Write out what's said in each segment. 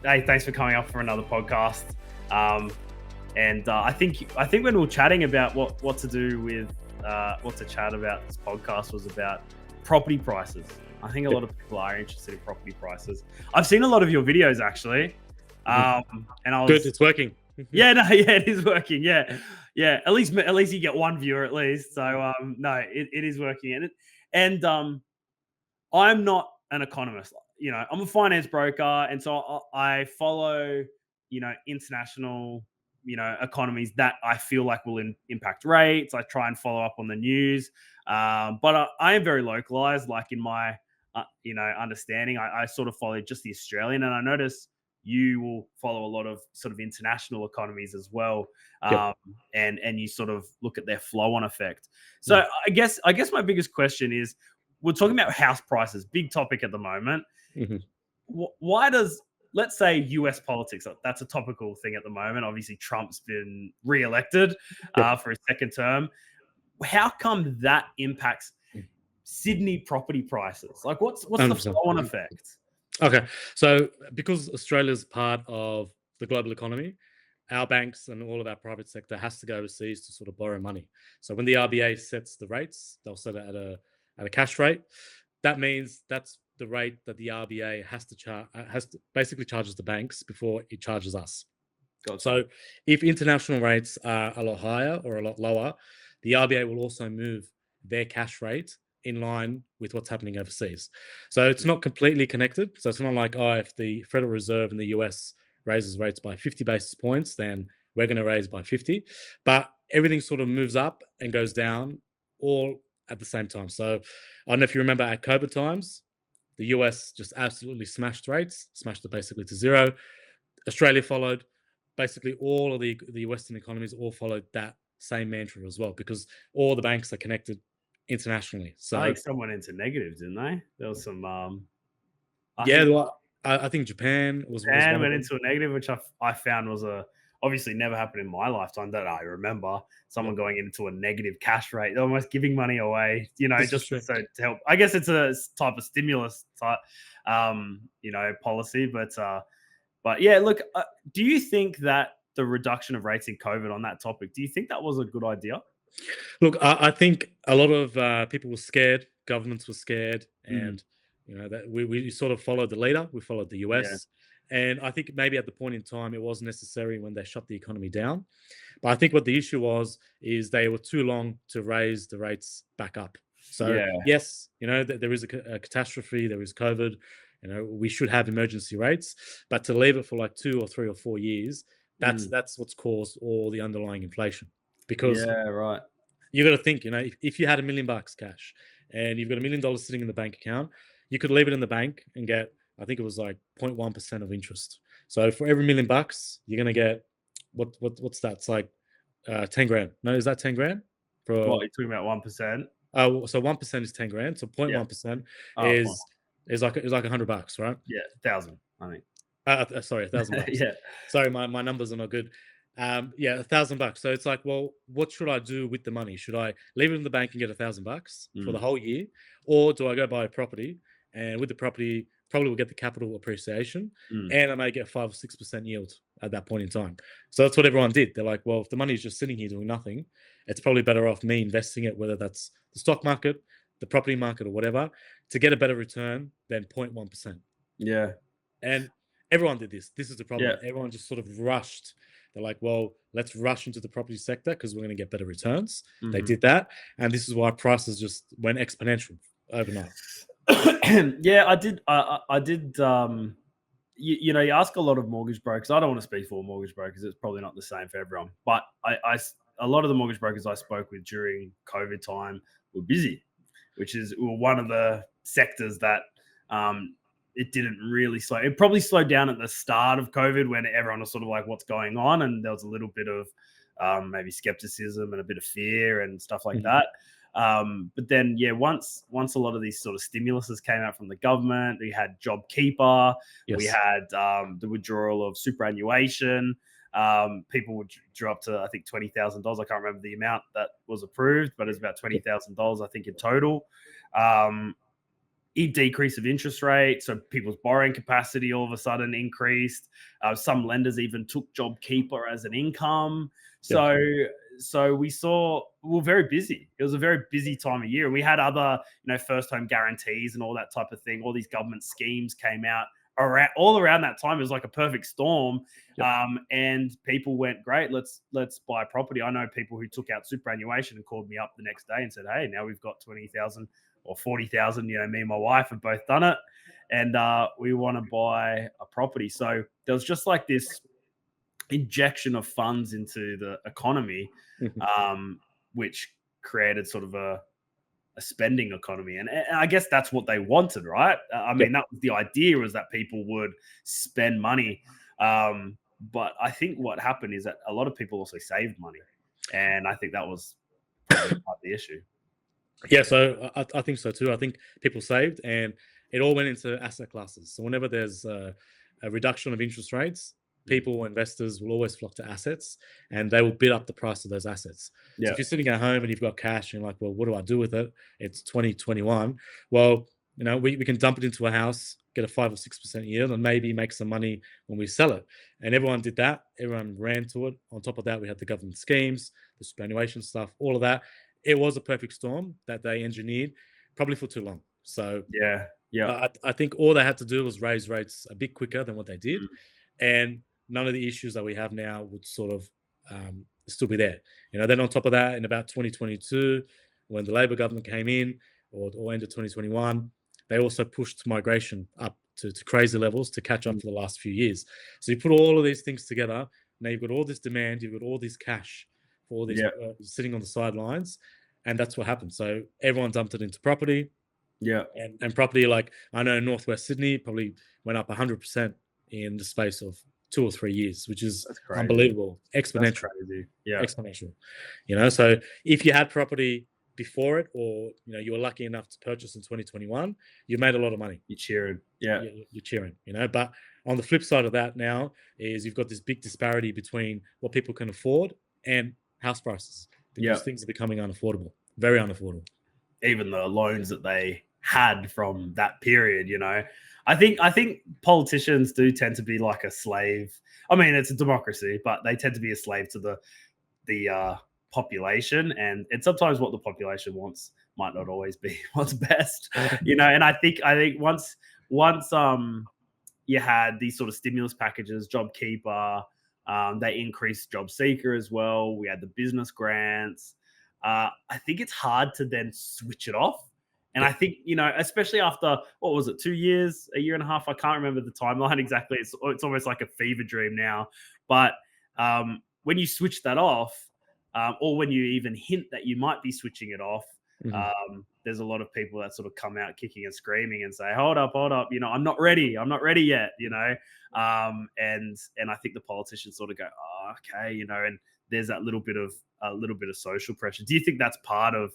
Hey, thanks for coming up for another podcast. And I think when we were chatting about what to do with what to chat about, this podcast was about property prices. I think a lot of people are interested in property prices. I've seen a lot of your videos actually, and I Good, was it's working. yeah, no, yeah, it is working. Yeah. At least you get one viewer at least. So no, it is working, and I'm not an economist. I'm a finance broker, and so I follow, international, economies that I feel like will impact rates. I try and follow up on the news, but I am very localized. Like in my, understanding, I sort of follow just the Australian, and I notice you will follow a lot of sort of international economies as well, Yep. um, and you sort of look at their flow-on effect. So Mm. I guess my biggest question is we're talking about house prices, big topic at the moment. Mhm. Why does, let's say, US politics, that's a topical thing at the moment. Obviously, Trump's been re-elected Yep. for a second term. How come that impacts Mm. Sydney property prices? Like, what's the 100%. flow-on effect? Okay. So because Australia's part of the global economy, our banks and all of our private sector has to go overseas to sort of borrow money. So when the RBA sets the rates, they'll set it at a cash rate. That means that's the rate that the RBA has to basically charges the banks before it charges us. Gotcha. So if international rates are a lot higher or a lot lower, the RBA will also move their cash rate in line with what's happening overseas. So it's not completely connected. So it's not like, oh, if the Federal Reserve in the US raises rates by 50 basis points, then we're going to raise by 50. But everything sort of moves up and goes down all at the same time. So I don't know if you remember at COVID times, the US just absolutely smashed rates, smashed it basically to zero. Australia followed. Basically, all of the Western economies all followed that same mantra as well, because all the banks are connected internationally. I So think some went into negatives, didn't they? There was some. I yeah, think well, I think Japan was Japan one of went them. into a negative, which I found was obviously never happened in my lifetime that I remember. Someone Yep, going into a negative cash rate, they're almost giving money away, this is just true. to help. I guess it's a type of stimulus type, policy. But yeah, look, do you think that the reduction of rates in COVID, on that topic, do you think that was a good idea? Look, I think a lot of people were scared. Governments were scared, Mm, and that we sort of followed the leader. We followed the yeah, US, and I think maybe at the point in time it was necessary when they shut the economy down. But I think what the issue was is they were too long to raise the rates back up. So yeah, yes, there is a catastrophe. There is COVID. We should have emergency rates, but to leave it for like 2 or 3 or 4 years, that's mm, that's what's caused all the underlying inflation. Because yeah, right. you got to think, if you had $1 million cash and you've got $1 million sitting in the bank account, you could leave it in the bank and get, I think it was like 0.1% of interest. So for every $1 million, you're gonna get what's that? It's like 10 grand. No, is that 10 grand? What, For you're talking about 1%? so 1% is 10 grand. So Yeah. 0.1% Oh, fine. is like $100, right? Yeah, 1,000. I think. Sorry, $1,000. Yeah. Sorry, my numbers are not good. Yeah, $1,000. So it's like, well, what should I do with the money? Should I leave it in the bank and get $1,000 for the Mm, whole year, or do I go buy a property and with the property probably will get the capital appreciation mm. and I may get 5 or 6% yield at that point in time? So that's what everyone did. They're like, well, if the money is just sitting here doing nothing, it's probably better off me investing it, whether that's the stock market, the property market, or whatever, to get a better return than 0.1%. Yeah. And everyone did this. This is the Yeah. problem. Everyone just sort of rushed. They're like, well, let's rush into the property sector because we're going to get better returns. They Mhm. did that. And this is why prices just went exponential overnight. Yeah, I did. I did. You ask a lot of mortgage brokers. I don't want to speak for mortgage brokers. It's probably not the same for everyone. But a lot of the mortgage brokers I spoke with during COVID time were busy, which is one of the sectors that um, it didn't really slow. It probably slowed down at the start of COVID when everyone was sort of like, "What's going on?" And there was a little bit of maybe skepticism and a bit of fear and stuff like Mhm. that. But then, yeah, once a lot of these sort of stimuluses came out from the government, we had JobKeeper, we Yes. had the withdrawal of superannuation. People would draw up to, I think, $20,000. I can't remember the amount that was approved, but it's about $20,000, I think, in total. Um, decrease of interest rate, so people's borrowing capacity all of a sudden increased. Some lenders even took JobKeeper as an income. Yep. So we were very busy. It was a very busy time of year, and we had other, first home guarantees and all that type of thing. All these government schemes came out all around that time. It was like a perfect storm. Yep. And people went, great, let's buy property. I know people who took out superannuation and called me up the next day and said, hey, now we've got 20,000 or 40,000. Me and my wife have both done it, and we want to buy a property. So there was just like this injection of funds into the economy, which created sort of a spending economy, and I guess that's what they wanted, right? I mean, that was the idea, was that people would spend money. But I think what happened is that a lot of people also saved money, and I think that was probably part of the issue. Yeah, so I think so too. I think people saved, and it all went into asset classes. So whenever there's a reduction of interest rates, people, investors will always flock to assets, and they will bid up the price of those assets. So if you're sitting at home and you've got cash and you're like, well, what do I do with it? It's 2021. Well, we can dump it into a house, get a 5 or 6% yield, and maybe make some money when we sell it. And everyone did that. Everyone ran to it. On top of that, we had the government schemes, the superannuation stuff, all of that. It was a perfect storm that they engineered, probably for too long. So I think all they had to do was raise rates a bit quicker than what they did, and none of the issues that we have now would sort of still be there. Then on top of that, in about 2022, when the Labor government came in, or end of 2021, they also pushed migration up to crazy levels to catch up for the last few years. So you put all of these things together, now you've got all this demand, you've got all this cash for all these sitting on the sidelines, and that's what happened. So everyone dumped it into property. Yeah. And property, like I know Northwest Sydney probably went up 100% in the space of 2 or 3 years, which is unbelievable. Exponential. Exponential. So if you had property before it, or you were lucky enough to purchase in 2021, you made a lot of money. You're cheering. You're cheering. But on the flip side of that now is you've got this big disparity between what people can afford and house prices, because things are becoming unaffordable, very unaffordable. Even the loans that they had from that period, I think politicians do tend to be like a slave. I mean, it's a democracy, but they tend to be a slave to the population, and sometimes what the population wants might not always be what's best. And I think once you had these sort of stimulus packages, JobKeeper, they increased Job Seeker as well. We had the business grants. I think it's hard to then switch it off. And I think, especially after, what was it, 2 years, a year and a half? I can't remember the timeline exactly. It's almost like a fever dream now. But when you switch that off, or when you even hint that you might be switching it off, there's a lot of people that sort of come out kicking and screaming and say, hold up, I'm not ready yet, and I think the politicians sort of go, oh, okay, and there's that little bit of social pressure. Do you think that's part of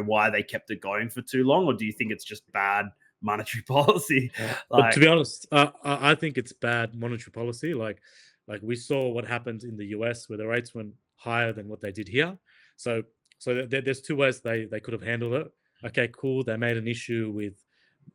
why they kept it going for too long, or do you think it's just bad monetary policy? But to be honest, I think it's bad monetary policy. Like we saw what happened in the US, where the rates went higher than what they did here. So there's two ways they could have handled it. Okay, cool. They made an issue with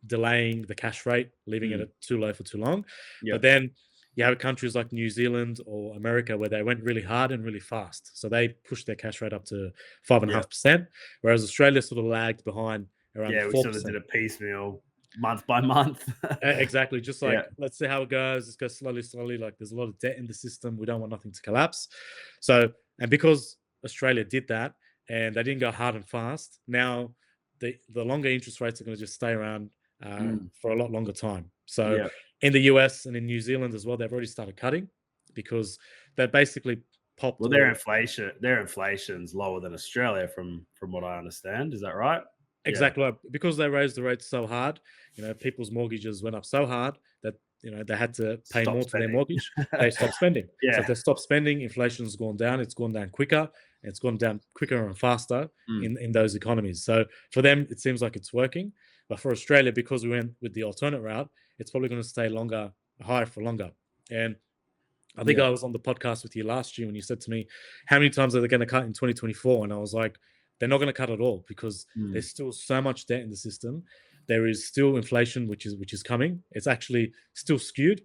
delaying the cash rate, leaving it at too low for too long. But then you have countries like New Zealand or America where they went really hard and really fast. So they pushed their cash rate up to 5.5%, whereas Australia sort of lagged behind around 4%. We sort of did a piecemeal, month by month. Exactly. Just like, let's see how it goes. Let's go slowly. Like, there's a lot of debt in the system. We don't want nothing to collapse. So, and because Australia did that and they didn't go hard and fast, now the longer interest rates are going to just stay around for a lot longer time. So in the US and in New Zealand as well, they've already started cutting because they basically popped. Well, their inflation's lower than Australia from what I understand. Is that right? Exactly. Right. Because they raised the rates so hard, people's mortgages went up so hard that they had to pay more for their mortgage. They stopped spending. So if they stopped spending, inflation's gone down. It's gone down quicker. It's gone down quicker and faster in those economies. So for them, it seems like it's working. But for Australia, because we went with the alternate route, it's probably going to stay higher for longer. And I think I was on the podcast with you last year when you said to me, how many times are they going to cut in 2024? And I was like, they're not going to cut at all because there's still so much debt in the system. there is still inflation, which is coming. It's actually still skewed.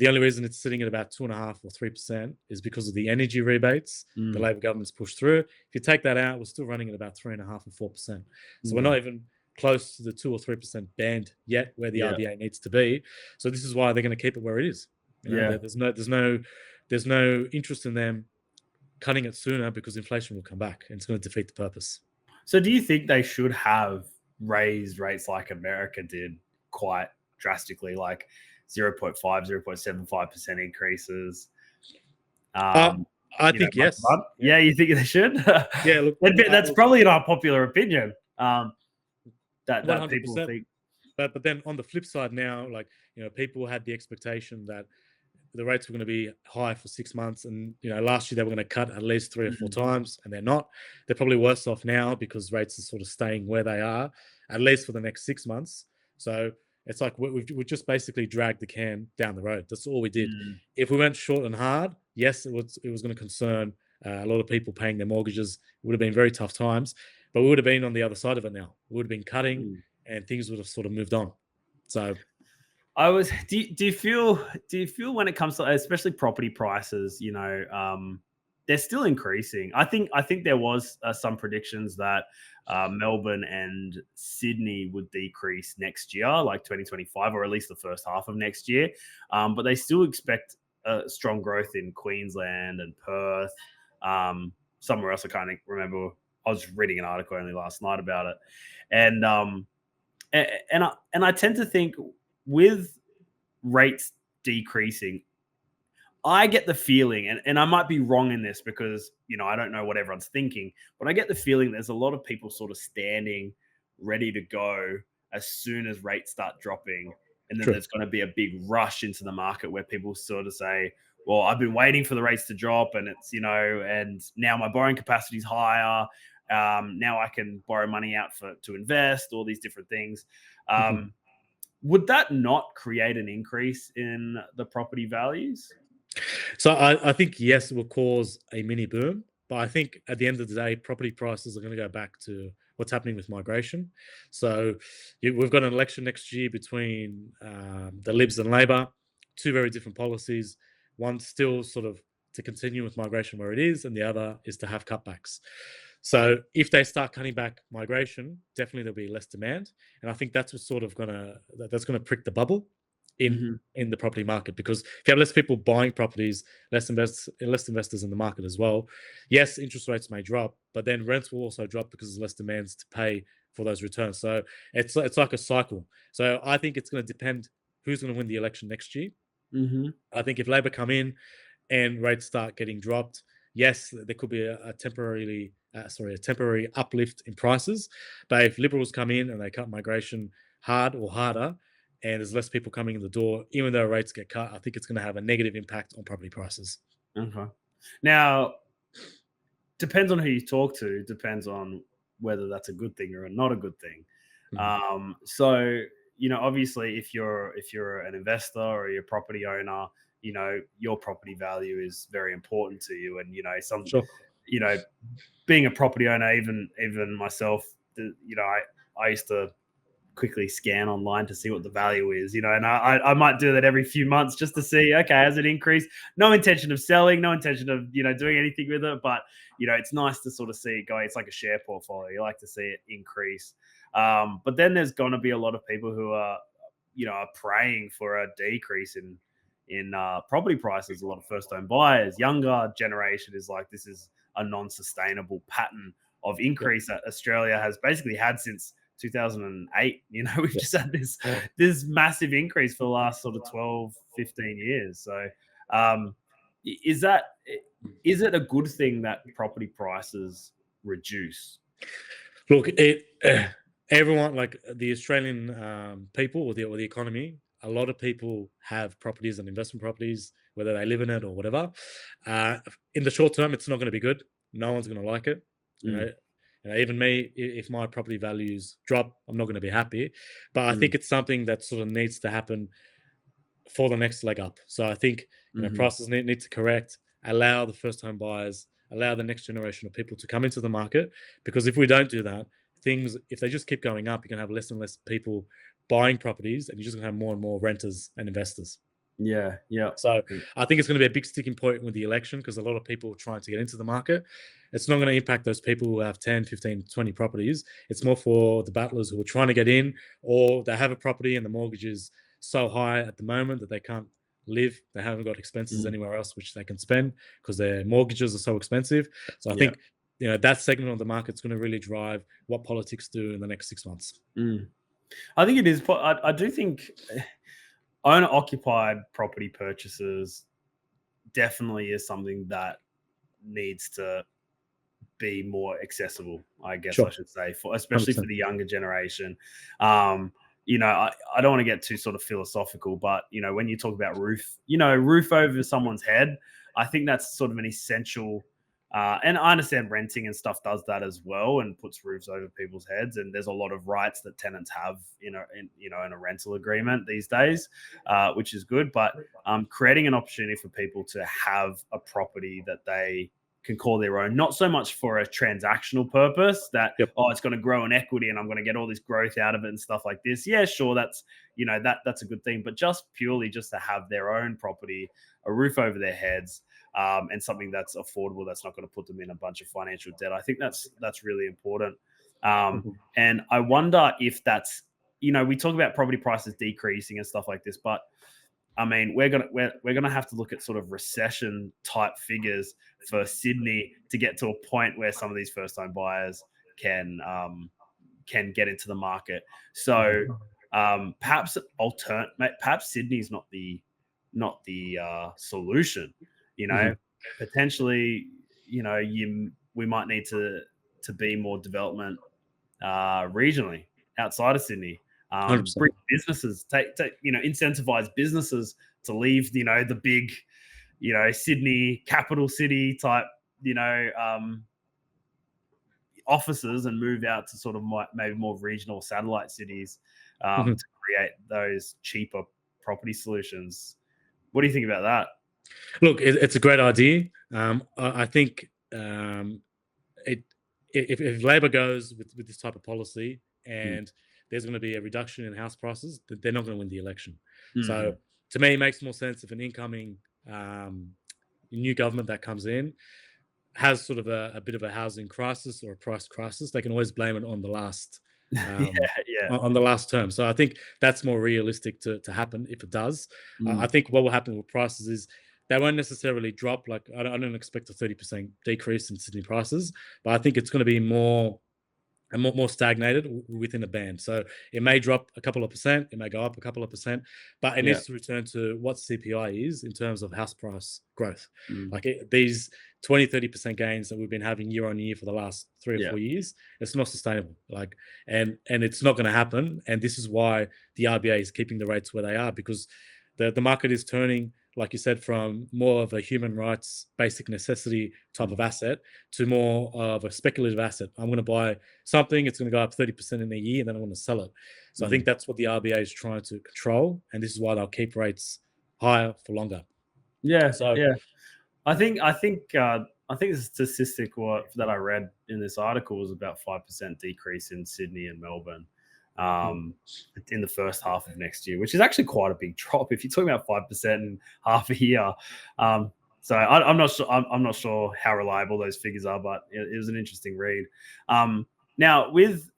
The only reason it's sitting at about 2.5 or 3% is because of the energy rebates the Mm, Labor government's pushed through. If you take that out, we're still running at about 3.5 or 4%. So we're okay. not even close to the 2 or 3% band yet, where the Yeah. RBA needs to be. So this is why they're going to keep it where it is. Yeah. There's no interest in them cutting it sooner, because inflation will come back and it's going to defeat the purpose. So do you think they should have raised rates like America did quite drastically, like 0.5, 0.75% increases? Uh, Um, I think month to yes. month? Yeah, you think they should? Yeah, look, That's probably an unpopular opinion. That people 100%. think. But then on the flip side now, like, people had the expectation that the rates were going to be high for 6 months, and last year they were going to cut at least 3 or 4 Mm, times, and they're not. They're probably worse off now because rates are sort of staying where they are, at least for the next 6 months. So it's like we've just basically dragged the can down the road. That's all we did. mm, If we went short and hard, yes, it was going to concern a lot of people paying their mortgages. It would have been very tough times, but we would have been on the other side of it now. We would have been cutting, mm. and things would have sort of moved on. So I was. Do you feel? Do you feel when it comes to especially property prices? They're still increasing. I think there was some predictions that Melbourne and Sydney would decrease next year, like 2025, or at least the first half of next year. But they still expect strong growth in Queensland and Perth. Somewhere else, I can't remember. I was reading an article only last night about it, and and I tend to think with rates decreasing, I get the feeling, and I might be wrong in this because I don't know what everyone's thinking, but I get the feeling there's a lot of people sort of standing ready to go as soon as rates start dropping, and then true. there's going to be a big rush into the market where people sort of say, "Well, I've been waiting for the rates to drop, and it's and now my borrowing capacity is higher. Now I can borrow money out to invest, all these different things." Mhm. Um, would that not create an increase in the property values? So I think yes, it will cause a mini boom, but I think at the end of the day, property prices are going to go back to what's happening with migration. So we've got an election next year between the Libs and Labor, two very different policies. One still sort of to continue with migration where it is, and the other is to have cutbacks. So if they start cutting back migration, definitely there'll be less demand, and I think that's what's sort of that's gonna prick the bubble in Mhm. in the property market, because if you have less people buying properties, less investors in the market as well. Yes, interest rates may drop, but then rents will also drop because there's less demands to pay for those returns. So it's like a cycle. So I think it's going to depend who's going to win the election next year. Mhm. I think if Labor come in and rates start getting dropped, yes, there could be a temporary uplift in prices. But if Liberals come in and they cut migration hard or harder, and there's less people coming in the door, even though rates get cut, I think it's going to have a negative impact on property prices. Okay. Now, depends on who you talk to, depends on whether that's a good thing or not a good thing. Mhm. So, obviously if you're an investor or you're a property owner, your property value is very important to you. And, Sure. you know, being a property owner, even myself, I used to quickly scan online to see what the value is, and I might do that every few months just to see, okay, has it increased? No intention of selling, no intention of, doing anything with it. But, it's nice to sort of see it going. It's like a share portfolio. You like to see it increase. But then there's going to be a lot of people who are praying for a decrease in property prices. A lot of first home buyers, younger generation is like, this is a non-sustainable pattern of Yep. increase that Australia has basically had since 2008. We've Yep. just had this massive increase for the last sort of 12, 15 years. So um is that is it a good thing that property prices reduce? Look, everyone, like the Australian people, or the economy. A lot of people have properties and investment properties, whether they live in it or whatever. Uh, in the short term, it's not going to be good. No one's going to like it. You know, Mm, even me, if my property values drop, I'm not going to be happy. But I mm, think it's something that sort of needs to happen for the next leg up. So I think mhm, prices need to correct, allow the first home buyers, allow the next generation of people to come into the market. Because if we don't do that, things, if they just keep going up, you're gonna have less and less people buying properties, and you're just gonna have more and more renters and investors. Yeah, yeah. So I think it's going to be a big sticking point with the election because a lot of people are trying to get into the market. It's not going to impact those people who have 10, 15, 20 properties. It's more for the battlers who are trying to get in, or they have a property and the mortgage is so high at the moment that they can't live. They haven't got expenses Mm, anywhere else which they can spend because their mortgages are so expensive. So I yeah. think that segment of the market is going to really drive what politics do in the next 6 months. Mm. I think it is. I do think owner occupied property purchases definitely is something that needs to be more accessible, I guess I Sure, should say, for especially for 100%. the younger generation. Um, I don't want to get too sort of philosophical, but when you talk about roof over someone's head, I think that's sort of an essential. And I understand renting and stuff does that as well, and puts roofs over people's heads. And there's a lot of rights that tenants have, in a rental agreement these days, which is good. But creating an opportunity for people to have a property that they can call their own, not so much for a transactional purpose that, Yep. oh, it's going to grow in equity and I'm going to get all this growth out of it and stuff like this. Yeah, sure, that's a good thing, but just purely just to have their own property, a roof over their heads, and something that's affordable, that's not going to put them in a bunch of financial debt. I think that's really important. Mhm. And I wonder if that's, we talk about property prices decreasing and stuff like this, but I mean, we're gonna have to look at sort of recession type figures for Sydney to get to a point where some of these first time buyers can get into the market. So Mhm. perhaps Sydney's not the solution. You know, Mhm. potentially, we might need to be more development regionally outside of Sydney. Bring 100%. businesses, incentivize businesses to leave, the big, Sydney capital city type, you know, um, offices and move out to sort of maybe more regional satellite cities Mhm. to create those cheaper property solutions. What do you think about that? Look, it's a great idea. I think it if Labor goes with this type of policy Mm. and there's going to be a reduction in house prices, they're not going to win the election. So Mhm. to me, it makes more sense if an incoming um, new government that comes in has sort of a bit of a housing crisis or a price crisis. They can always blame it on the last Yeah, um, yeah. on the last term. So I think that's more realistic to happen if it does. I Mm. think what will happen with prices is they won't necessarily drop. Like I don't expect a 30% decrease in Sydney prices, but I think it's going to be more stagnated within a band. So it may drop a couple of percent, it may go up a couple of percent, but it Yeah. needs to return to what CPI is in terms of house price growth. Mm. Like these 20-30% gains that we've been having year on year for the last 3 or 4 years, it's not sustainable. Like, and it's not going to happen. And this is why the RBA is keeping the rates where they are, because the market is turning, like you said, from more of a human rights, basic necessity type of asset to more of a speculative asset. I'm going to buy something, it's going to go up 30% in a year, and then I'm going to sell it. So I think Mm. that's what the RBA is trying to control. And this is why they'll keep rates higher for longer. Yeah, So, yeah. I think the statistic that I read in this article was about 5% decrease in Sydney and Melbourne mm, um, in the first half of next year, which is actually quite a big drop if you're talking about 5% in half a year. So I'm not sure. I'm not sure how reliable those figures are, but it was an interesting read. Now with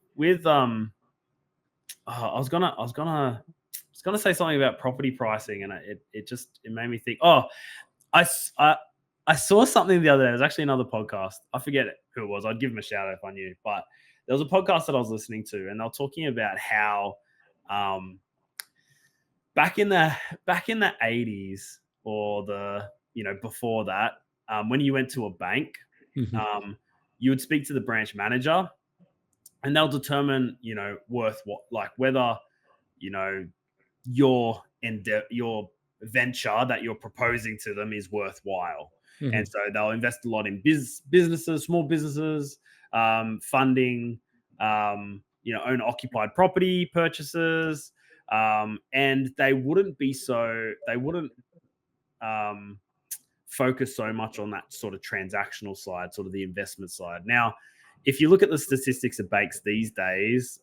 I was gonna say something about property pricing, and it made me think. Oh, I, s- I I saw something the other day. It was actually another podcast. I forget who it was. I'd give them a shout out if I knew. But there was a podcast that I was listening to, and they were talking about how um, back in the '80s or before that, when you went to a bank, mhm, um, you would speak to the branch manager, and they'll determine worth what, like whether you know your venture that you're proposing to them is worthwhile. And mhm, so they'll invest a lot in businesses, small businesses, funding, own occupied property purchases, and they wouldn't um, focus so much on that sort of transactional side, sort of the investment side. Now, if you look at the statistics of banks these days,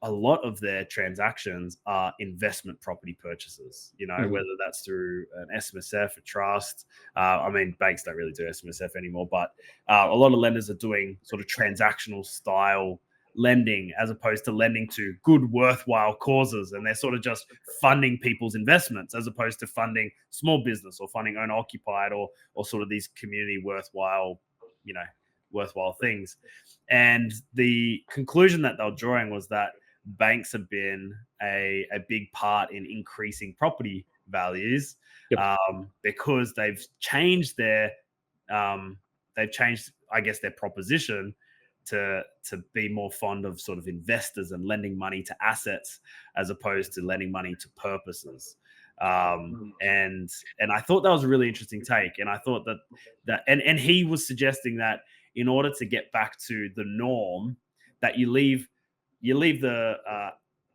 a lot of their transactions are investment property purchases, Mhm. whether that's through an SMSF, a trust. I mean, banks don't really do SMSF anymore, but a lot of lenders are doing sort of transactional style lending as opposed to lending to good, worthwhile causes. And they're sort of just funding people's investments as opposed to funding small business or funding owner occupied or sort of these community you know, worthwhile things. And the conclusion that they were drawing was that banks have been a big part in increasing property values Yep. because um, they've changed, I guess, their proposition to be more fond of sort of investors and lending money to assets as opposed to lending money to purposes. And I thought that was a really interesting take. And I thought and he was suggesting that in order to get back to the norm, that you leave the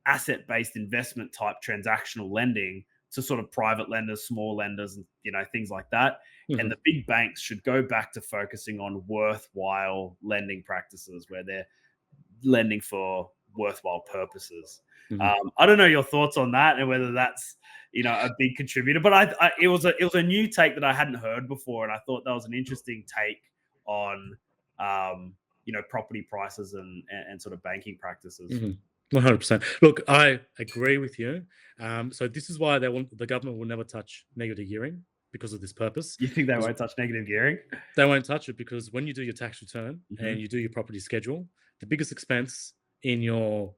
asset-based investment type transactional lending to sort of private lenders, small lenders, and things like that. And Mhm. the big banks should go back to focusing on worthwhile lending practices where they're lending for worthwhile purposes. Mhm. I don't know your thoughts on that and whether that's a big contributor, but it was a new take that I hadn't heard before, and I thought that was an interesting take on property prices and sort of banking practices. Mhm. 100%. Look, I agree with you. So this is why the government will never touch negative gearing because of this purpose. You think they 'Cause won't touch negative gearing? they won't touch it because when you do your tax return and Hmm. you do your property schedule, the biggest expense in your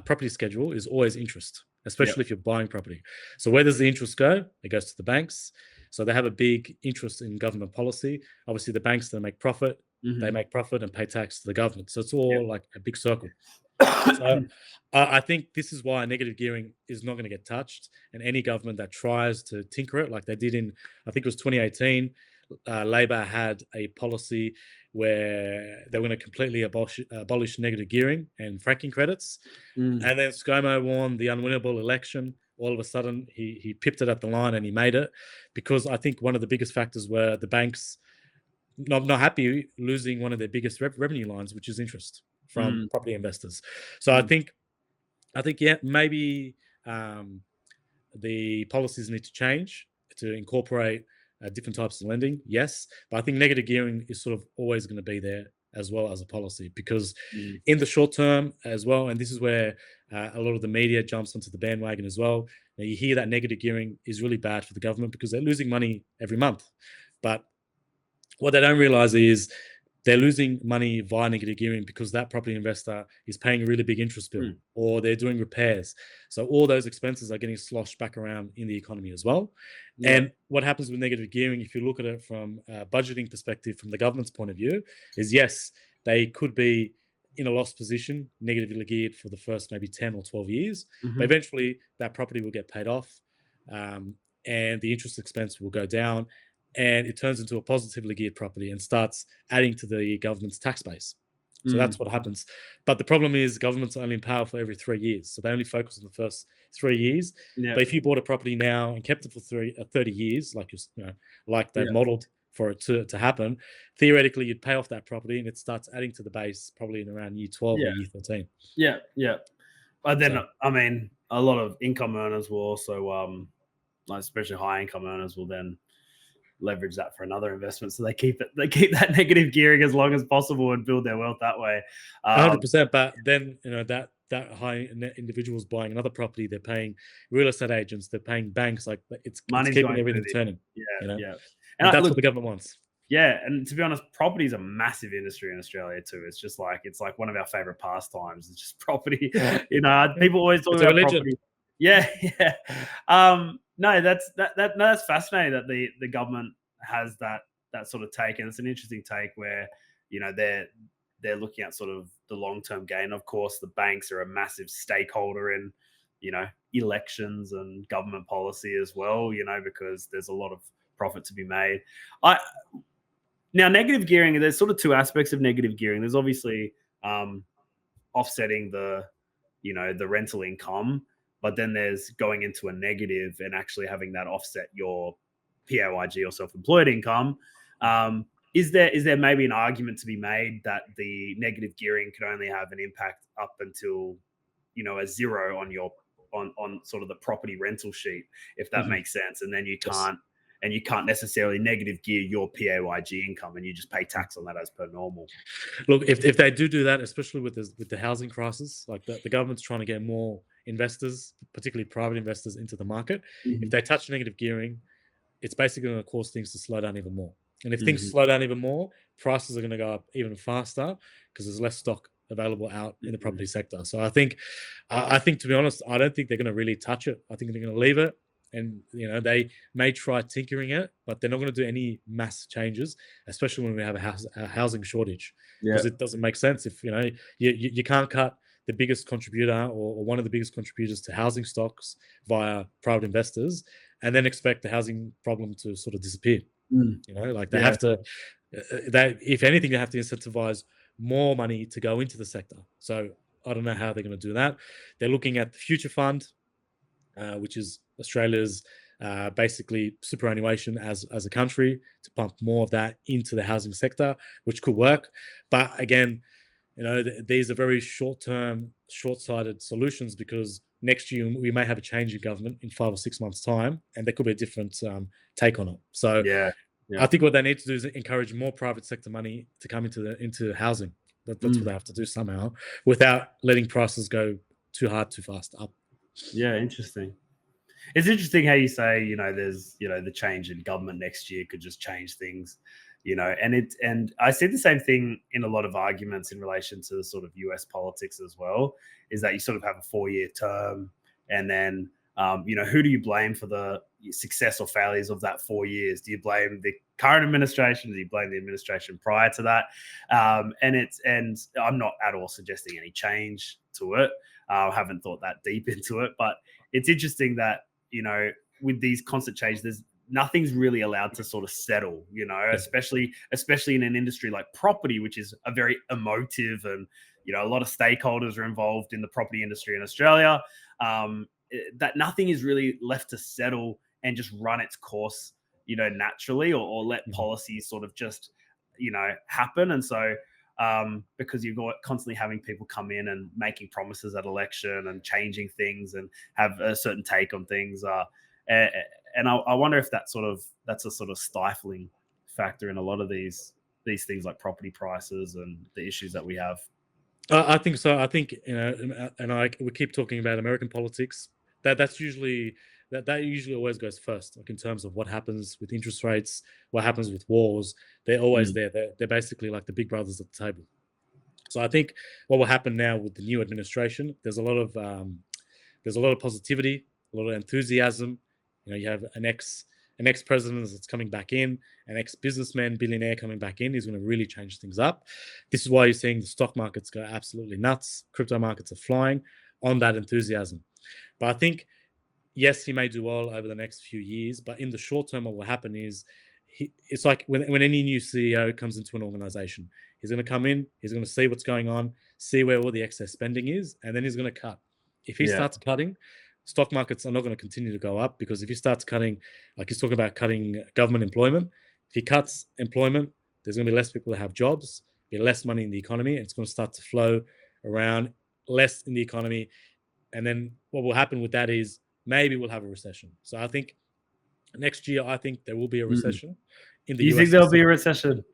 property schedule is always interest, Yep. especially if you're buying property. So where does the interest go? It goes to the banks. So they have a big interest in government policy. Obviously, the banks that make profit, they Hmm. make profit and pay tax to the government. So it's Yep. all like a big circle. So I think this is why negative gearing is not going to get touched. And any government that tries to tinker it, like they did in, I think it was 2018, Labor had a policy where they were going to completely abolish negative gearing and franking credits. Mm, And then ScoMo won the unwinnable election. All of a sudden, he pipped it at the line and he made it because I think one of the biggest factors were the banks not happy losing one of their biggest revenue lines, which is interest from mm, property investors. So mm, I think yeah, maybe um, the policies need to change to incorporate different types of lending. Yes, but I think negative gearing is sort of always going to be there as well as a policy because mm, in the short term as well, and this is where a lot of the media jumps onto the bandwagon as well. Now you hear that negative gearing is really bad for the government because they're losing money every month, but what they don't realize is they're losing money via negative gearing because that property investor is paying a really big interest bill mm. or they're doing repairs. So all those expenses are getting sloshed back around in the economy as well. Yeah. And what happens with negative gearing, if you look at it from a budgeting perspective, from the government's point of view, is yes, they could be in a loss position, negatively geared for the first maybe 10 or 12 years, but Mhm. eventually that property will get paid off um, and the interest expense will go down and it turns into a positively geared property and starts adding to the government's tax base. So Mm. that's what happens. But the problem is governments are only in power for every 3 years. So they only focus on the first 3 years. Yeah. But if you bought a property now and kept it for 30 years, like like they've Yeah. modeled for it to happen, theoretically you'd pay off that property and it starts adding to the base probably in around year 12 or Yeah. year 13. Yeah. Yeah. But then, So I mean, a lot of income earners will also, like especially high income earners, will then leverage that for another investment. So they keep that negative gearing as long as possible and build their wealth that way. Um, 100%. But then that high net individuals buying another property, they're paying real estate agents, they're paying banks, like it's Money's keeping going through everything the turning, yeah, you know, yeah. And and that's look, what the government wants. yeah, and to be honest, property is a massive industry in Australia too. It's like one of our favorite pastimes. It's just property. People always talk It's a about religion. property. Yeah, yeah. No, no, that's fascinating that the government has that sort of take, and it's an interesting take where they're looking at sort of the long term gain. Of course, the banks are a massive stakeholder in elections and government policy as well. Because there's a lot of profit to be made. I Now, negative gearing, there's sort of two aspects of negative gearing. There's obviously um, offsetting the rental income, but then there's going into a negative and actually having that offset your PAYG or self-employed income. Um, is there maybe an argument to be made that the negative gearing could only have an impact up until a zero on your on sort of the property rental sheet, if that Mhm. makes sense, and then Yes. you can't necessarily negative gear your PAYG income, and you just pay tax on that as per normal. Look, if they do that, especially with the housing crisis, like the government's trying to get more investors, particularly private investors, into the market. If Mhm. they touch negative gearing, it's basically going to cause things to slow down even more. And if things Mhm. slow down even more, prices are going to go up even faster because there's less stock available out in the Mhm. property sector. So I think to be honest, I don't think they're going to really touch it. I think they're going to leave it, and they may try tinkering it, but they're not going to do any mass changes, especially when we have a housing shortage, Yeah. because it doesn't make sense if you can't cut the biggest contributor or one of the biggest contributors to housing stocks via private investors and then expect the housing problem to sort of disappear. Mm. Like they Yeah. have to, they if anything, they have to incentivize more money to go into the sector. So I don't know how they're going to do that. They're looking at the Future Fund, which is Australia's basically superannuation as a country to pump more of that into the housing sector, which could work. But again, these are very short-term, short-sighted solutions because next year we may have a change in government in 5 or 6 months' time, and there could be a different take on it. So Yeah. Yeah. I think what they need to do is encourage more private sector money to come into housing. That's what Mm. they have to do somehow, without letting prices go too hard, too fast up. Yeah. Interesting. It's interesting how you say, there's, the change in government next year could just change things, and I see the same thing in a lot of arguments in relation to the sort of US politics as well, is that you sort of have a 4-year term, and then, who do you blame for the success or failures of that 4 years? Do you blame the current administration? Do you blame the administration prior to that? And I'm not at all suggesting any change to it. I haven't thought that deep into it, but it's interesting that with these constant changes, there's nothing's really allowed to sort of settle, Yeah. especially in an industry like property, which is a very emotive, and a lot of stakeholders are involved in the property industry in Australia. That nothing is really left to settle and just run its course, naturally, or let Mhm. policies sort of just happen. And so because you've got constantly having people come in and making promises at election and changing things and have a certain take on things. And I wonder if that's a sort of stifling factor in a lot of these things like property prices and the issues that we have. I think so. I think and we keep talking about American politics. That's usually that usually always goes first. Like in terms of what happens with interest rates, what happens with wars, they're always Mm. there. They're basically like the big brothers at the table. So I think what will happen now with the new administration, there's a lot of positivity, a lot of enthusiasm. You have an ex president that's coming back in, an ex businessman, billionaire coming back in. He's going to really change things up. This is why you're seeing the stock markets go absolutely nuts. Crypto markets are flying on that enthusiasm. But I think yes, he may do well over the next few years, but in the short term, what will happen is it's like when any new CEO comes into an organization, he's going to come in, he's going to see what's going on, see where all the excess spending is, and then he's going to cut. If he Yeah. starts cutting, stock markets are not going to continue to go up because if he starts cutting, like he's talking about cutting government employment, if he cuts employment, there's going to be less people that have jobs, be less money in the economy, and it's going to start to flow around less in the economy. And then what will happen with that is maybe we'll have a recession. So I think next year, I think there will be a Mm. recession in the You think US there'll be a specifically. recession?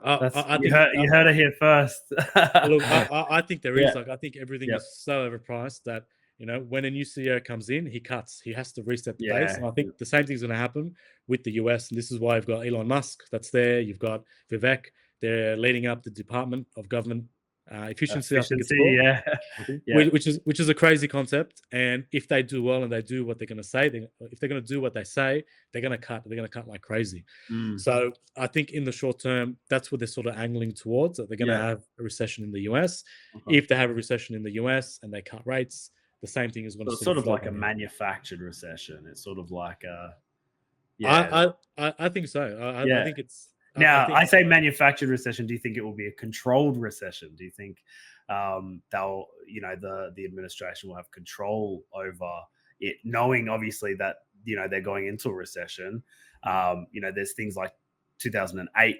That's I think you heard it here first. look, I think there Yeah. is like I think everything Yeah. is so overpriced that when a new CEO comes in, he cuts. He has to reset the base, Yeah. and I think the same thing's going to happen with the US. And this is why you've got Elon Musk that's there. You've got Vivek. They're leading up the Department of Government Efficiency, I think it's Efficiency. called, Yeah. Yeah. which is a crazy concept. And if they do well and they do what they're going to say, if they're going to do what they say, they're going to cut. They're going to cut like crazy. Mm. So I think in the short term, that's what they're sort of angling towards. That they're going to Yeah. have a recession in the US. Okay. If they have a recession in the US and they cut rates, the same thing is going So to it's sort of sort of flow like a down here. manufactured recession. It's sort of like a yeah. I think so. I Yeah. think it's. I Now, think I say manufactured recession. Do you think it will be a controlled recession? Do you think they'll, the administration will have control over it, knowing obviously that they're going into a recession? There's things like 2008.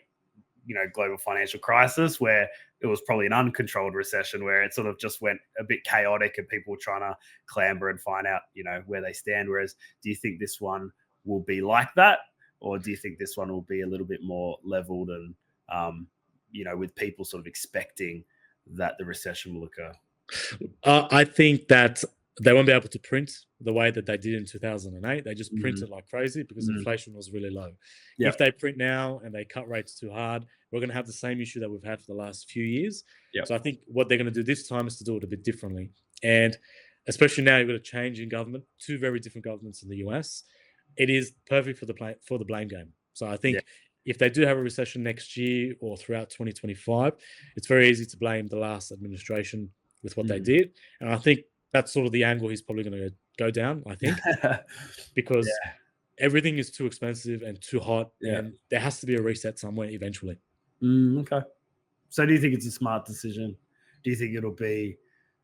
global financial crisis, where it was probably an uncontrolled recession, where it sort of just went a bit chaotic and people were trying to clamber and find out, where they stand. Whereas, do you think this one will be like that, or do you think this one will be a little bit more leveled and, with people sort of expecting that the recession will occur? I think that they won't be able to print the way that they did in 2008. They just printed like crazy because inflation was really low. Yep. If they print now and they cut rates too hard, we're going to have the same issue that we've had for the last few years. Yep. So I think what they're going to do this time is to do it a bit differently. And especially now you've got a change in government, two very different governments in the US. It is perfect for the blame game. So I think if they do have a recession next year or throughout 2025, it's very easy to blame the last administration with what they did. And I think that's sort of the angle he's probably going to go down, I think, because everything is too expensive and too hot, and there has to be a reset somewhere eventually. Okay. So do you think it's a smart decision? Do you think it'll be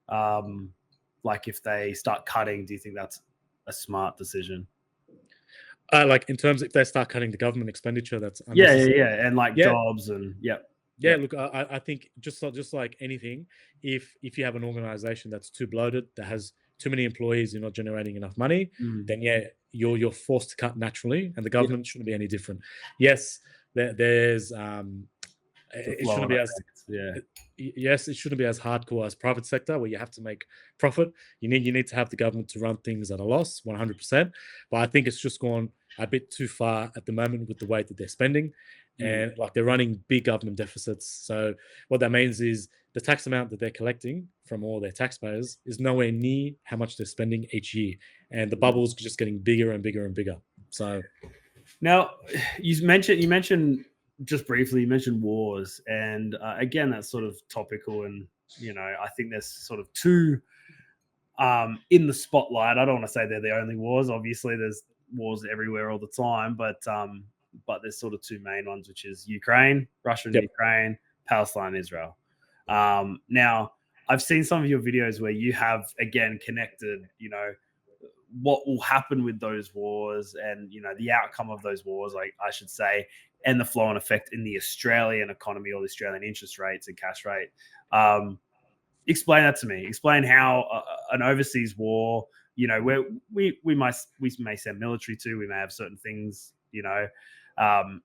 like if they start cutting, do you think that's a smart decision? Like in terms of if they start cutting the government expenditure, that's unnecessary. And like jobs and Look, I think just like anything, if you have an organization that's too bloated, that has too many employees, you're not generating enough money, then you're forced to cut naturally, and the government shouldn't be any different. Yes, there's it shouldn't be as yes, it shouldn't be as hardcore as private sector where you have to make profit. You need to have the government to run things at a loss, 100%. But I think it's just gone a bit too far at the moment with the way that they're spending. And like they're running big government deficits. So what that means is the tax amount that they're collecting from all their taxpayers is nowhere near how much they're spending each year. And the bubble's just getting bigger and bigger and bigger. So now you mentioned just briefly, you mentioned wars. And again, that's sort of topical. And, I think there's sort of two in the spotlight. I don't want to say they're the only wars. Obviously, there's wars everywhere all the time. But there's sort of two main ones, which is Russia and Ukraine, Palestine, Israel. Now, I've seen some of your videos where you have, again, connected, what will happen with those wars and, the outcome of those wars, like I should say, and the flow and effect in the Australian economy or the Australian interest rates and cash rate. Explain that to me. Explain how an overseas war, where we may send military to, we may have certain things,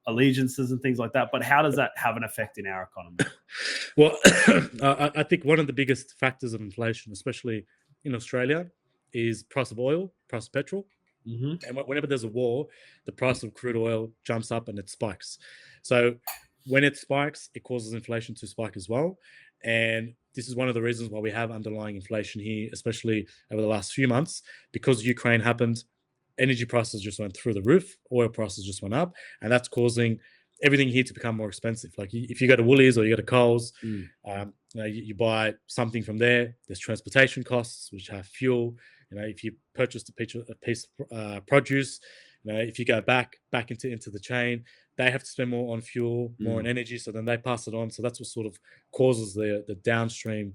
allegiances and things like that. But how does that have an effect in our economy? Well, I think one of the biggest factors of inflation, especially in Australia, is price of oil, price of petrol. And whenever there's a war, the price of crude oil jumps up and it spikes. So when it spikes, it causes inflation to spike as well. And this is one of the reasons why we have underlying inflation here, especially over the last few months, because Ukraine happened. Energy prices just went through the roof, oil prices just went up, and that's causing everything here to become more expensive. Like if you go to Woolies or you go to Coles, you buy something from there. There's transportation costs, which have fuel. If you purchase a piece of produce, if you go back into the chain, they have to spend more on fuel, more on energy. So then they pass it on. So that's what sort of causes the downstream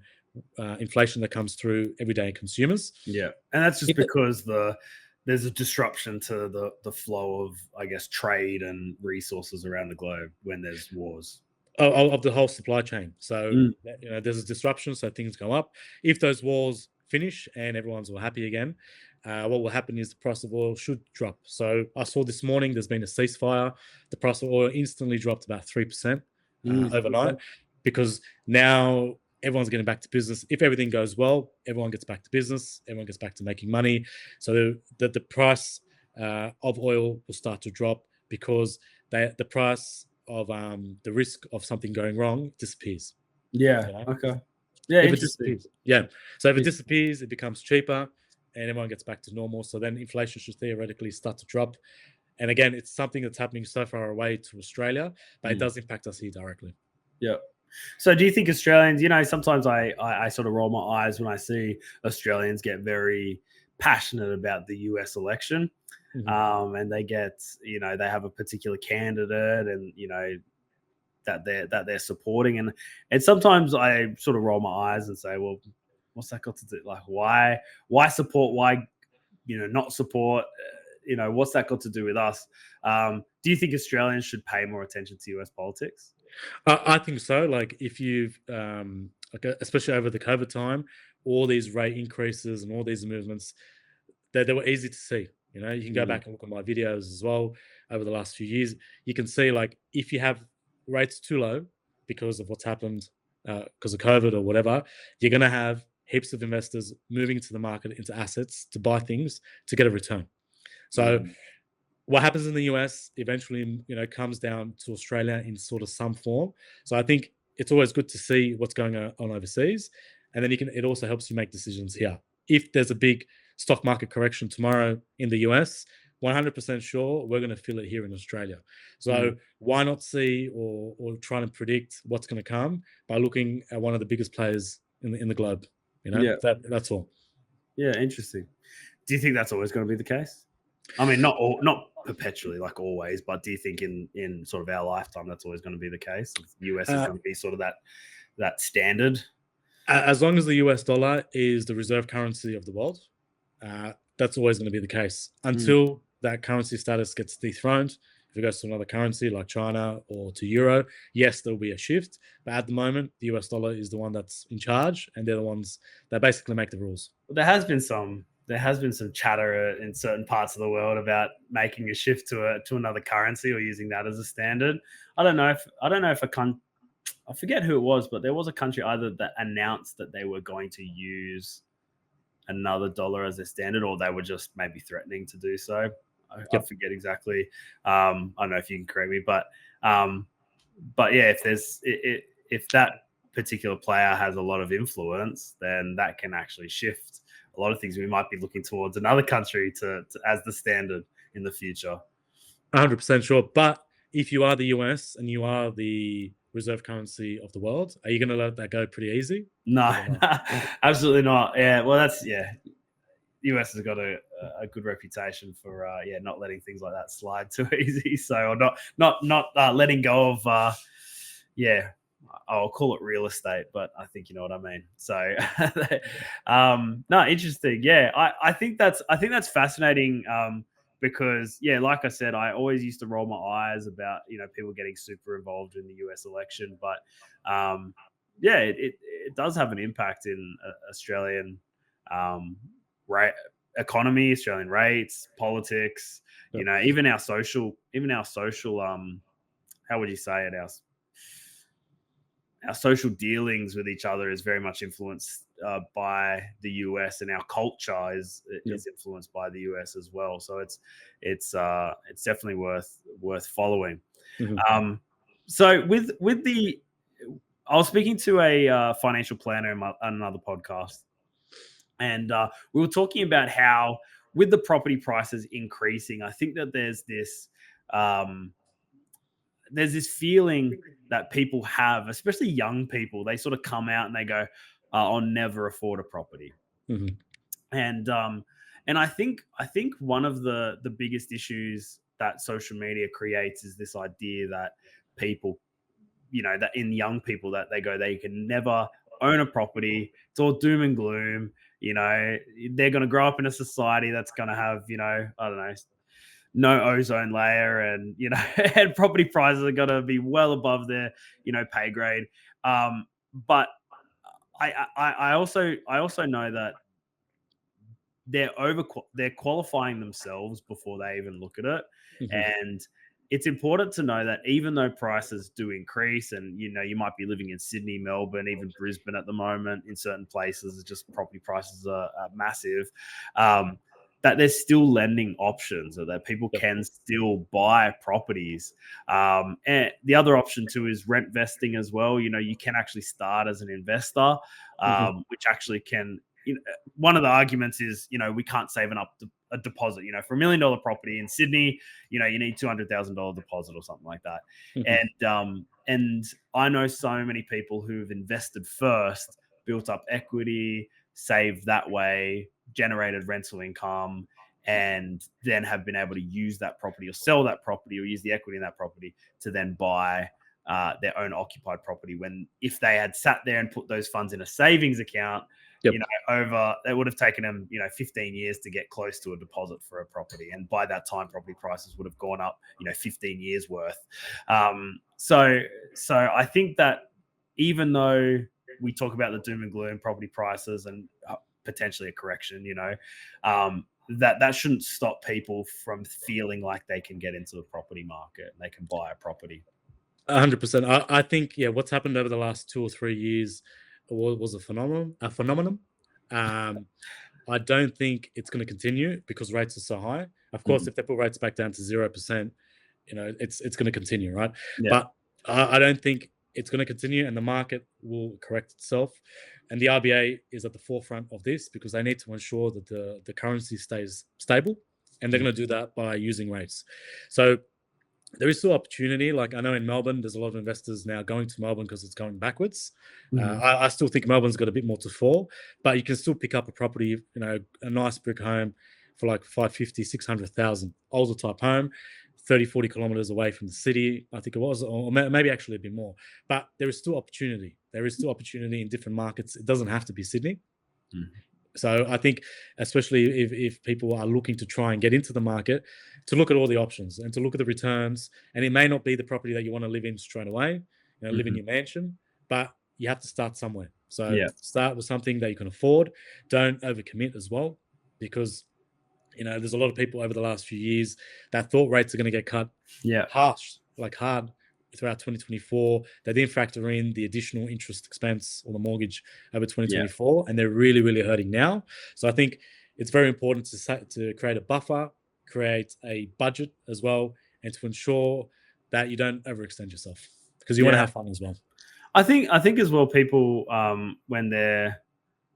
inflation that comes through everyday consumers. Yeah, and that's just because there's a disruption to the flow of, I guess, trade and resources around the globe when there's wars. Of the whole supply chain. So, there's a disruption, so things go up. If those wars finish and everyone's all happy again, what will happen is the price of oil should drop. So I saw this morning there's been a ceasefire. The price of oil instantly dropped about 3% overnight because now everyone's getting back to business. If everything goes well, everyone gets back to business. Everyone gets back to making money. So the price of oil will start to drop because the price of the risk of something going wrong disappears. Yeah. Okay. Yeah. If it disappears. Yeah. So if it disappears, it becomes cheaper and everyone gets back to normal. So then inflation should theoretically start to drop. And again, it's something that's happening so far away to Australia, but it does impact us here directly. Yeah. So do you think Australians, sometimes I sort of roll my eyes when I see Australians get very passionate about the US election. And they get, they have a particular candidate and, that they're supporting. And sometimes I sort of roll my eyes and say, well, what's that got to do? Like, why support? Why, not support? What's that got to do with us? Do you think Australians should pay more attention to US politics? I think so. Like if you've, especially over the COVID time, all these rate increases and all these movements, they were easy to see. You can go Mm, back and look at my videos as well over the last few years. You can see like if you have rates too low because of what's happened, because of COVID or whatever, you're going to have heaps of investors moving into the market into assets to buy things to get a return. So mhm. what happens in the US eventually, comes down to Australia in sort of some form. So I think it's always good to see what's going on overseas, and then it also helps you make decisions here. If there's a big stock market correction tomorrow in the US, 100% sure we're going to feel it here in Australia. Mm. So why not see or try to predict what's going to come by looking at one of the biggest players in the globe? Yeah. That's all. Yeah. Interesting. Do you think that's always going to be the case? I mean, not perpetually, like always, but do you think in sort of our lifetime that's always going to be the case? The US is Uh, going to be sort of that standard. as long as the US dollar is the reserve currency of the world, that's always going to be the case Mm. until that currency status gets dethroned. If it goes to another currency like China or to euro, yes, there'll be a shift. But at the moment, the US dollar is the one that's in charge, and they're the ones that basically make the rules. There has been some chatter in certain parts of the world about making a shift to another currency or using that as a standard. I don't know if I forget who it was, but there was a country either that announced that they were going to use another dollar as their standard, or they were just maybe threatening to do so. I Yep, forget exactly. I don't know if you can correct me, um, but yeah, if that particular player has a lot of influence, then that can actually shift a lot of things. We might be looking towards another country to as the standard in the future. 100% sure. But if you are the US and you are the reserve currency of the world, are you going to let that go pretty easy? No, Or not? no, absolutely not. Yeah, well, that's yeah. US has got a good reputation for not letting things like that slide too easy. So or not letting go of yeah, I'll call it real estate, but I think you know what I mean. So no, interesting. Yeah, I think that's fascinating. Because yeah, like I said, I always used to roll my eyes about people getting super involved in the US election, but yeah, it does have an impact in Australian um, right economy, Australian rates, politics. Yep. Even our social how would you say it? Our social dealings with each other is very much influenced by the US, and our culture is Yep. is influenced by the US as well. So it's definitely worth following. Mhm. Um, so with the I was speaking to a financial planner on another podcast, and we were talking about how with the property prices increasing, I think that um, there's this feeling that people have, especially young people. They sort of come out and they go, "I'll never afford a property," Mhm. and I think one of the biggest issues that social media creates is this idea that people, that in young people that they go, they can never own a property. It's all doom and gloom. They're going to grow up in a society that's going to have, I don't know, no ozone layer, and and property prices are going to be well above their pay grade. But I also know that they're qualifying themselves before they even look at it. Mhm. And it's important to know that even though prices do increase, and you might be living in Sydney, Melbourne, even Brisbane at the moment, in certain places it's just property prices are massive. That there's still lending options, or that people Yep. can still buy properties. And the other option too is rent vesting as well. You can actually start as an investor, Mhm. which actually can, one of the arguments is, we can't save a deposit. For $1 million property in Sydney, you need $200,000 deposit or something like that. Mhm. And I know so many people who've invested first, built up equity, saved that way, generated rental income, and then have been able to use that property or sell that property or use the equity in that property to then buy their own occupied property. When if they had sat there and put those funds in a savings account, Yep. you know, over it would have taken them, 15 years to get close to a deposit for a property. And by that time, property prices would have gone up, 15 years worth. So I think that even though we talk about the doom and gloom property prices and potentially a correction, that shouldn't stop people from feeling like they can get into the property market and they can buy a property. 100%. I think, yeah, what's happened over the last 2 or 3 years was a phenomenon. A phenomenon. I don't think it's going to continue because rates are so high. Of course, Mhm. if they put rates back down to 0%, it's going to continue, right? Yeah. But I don't think it's going to continue, and the market will correct itself. And the RBA is at the forefront of this because they need to ensure that the currency stays stable, and they're Mhm. going to do that by using rates. So there is still opportunity. Like I know in Melbourne, there's a lot of investors now going to Melbourne because it's going backwards. Mhm. I still think Melbourne's got a bit more to fall, but you can still pick up a property, a nice brick home for like 550, 600,000, older type home, 30, 40 kilometers away from the city. I think it was, or maybe actually a bit more, but there is still opportunity. There is still opportunity in different markets. It doesn't have to be Sydney. Mhm. So I think, especially if people are looking to try and get into the market, to look at all the options and to look at the returns. And it may not be the property that you want to live in straight away, live in Mhm. your mansion, but you have to start somewhere. So Yeah. start with something that you can afford. Don't overcommit as well, because there's a lot of people over the last few years that thought rates are going to get cut Yeah. hard throughout 2024. They didn't factor in the additional interest expense or the mortgage over Yeah. 2024, and they're really, really hurting now. So I think it's very important to create a buffer, create a budget as well, and to ensure that you don't overextend yourself because you want to Yeah. have fun as well. I think as well, people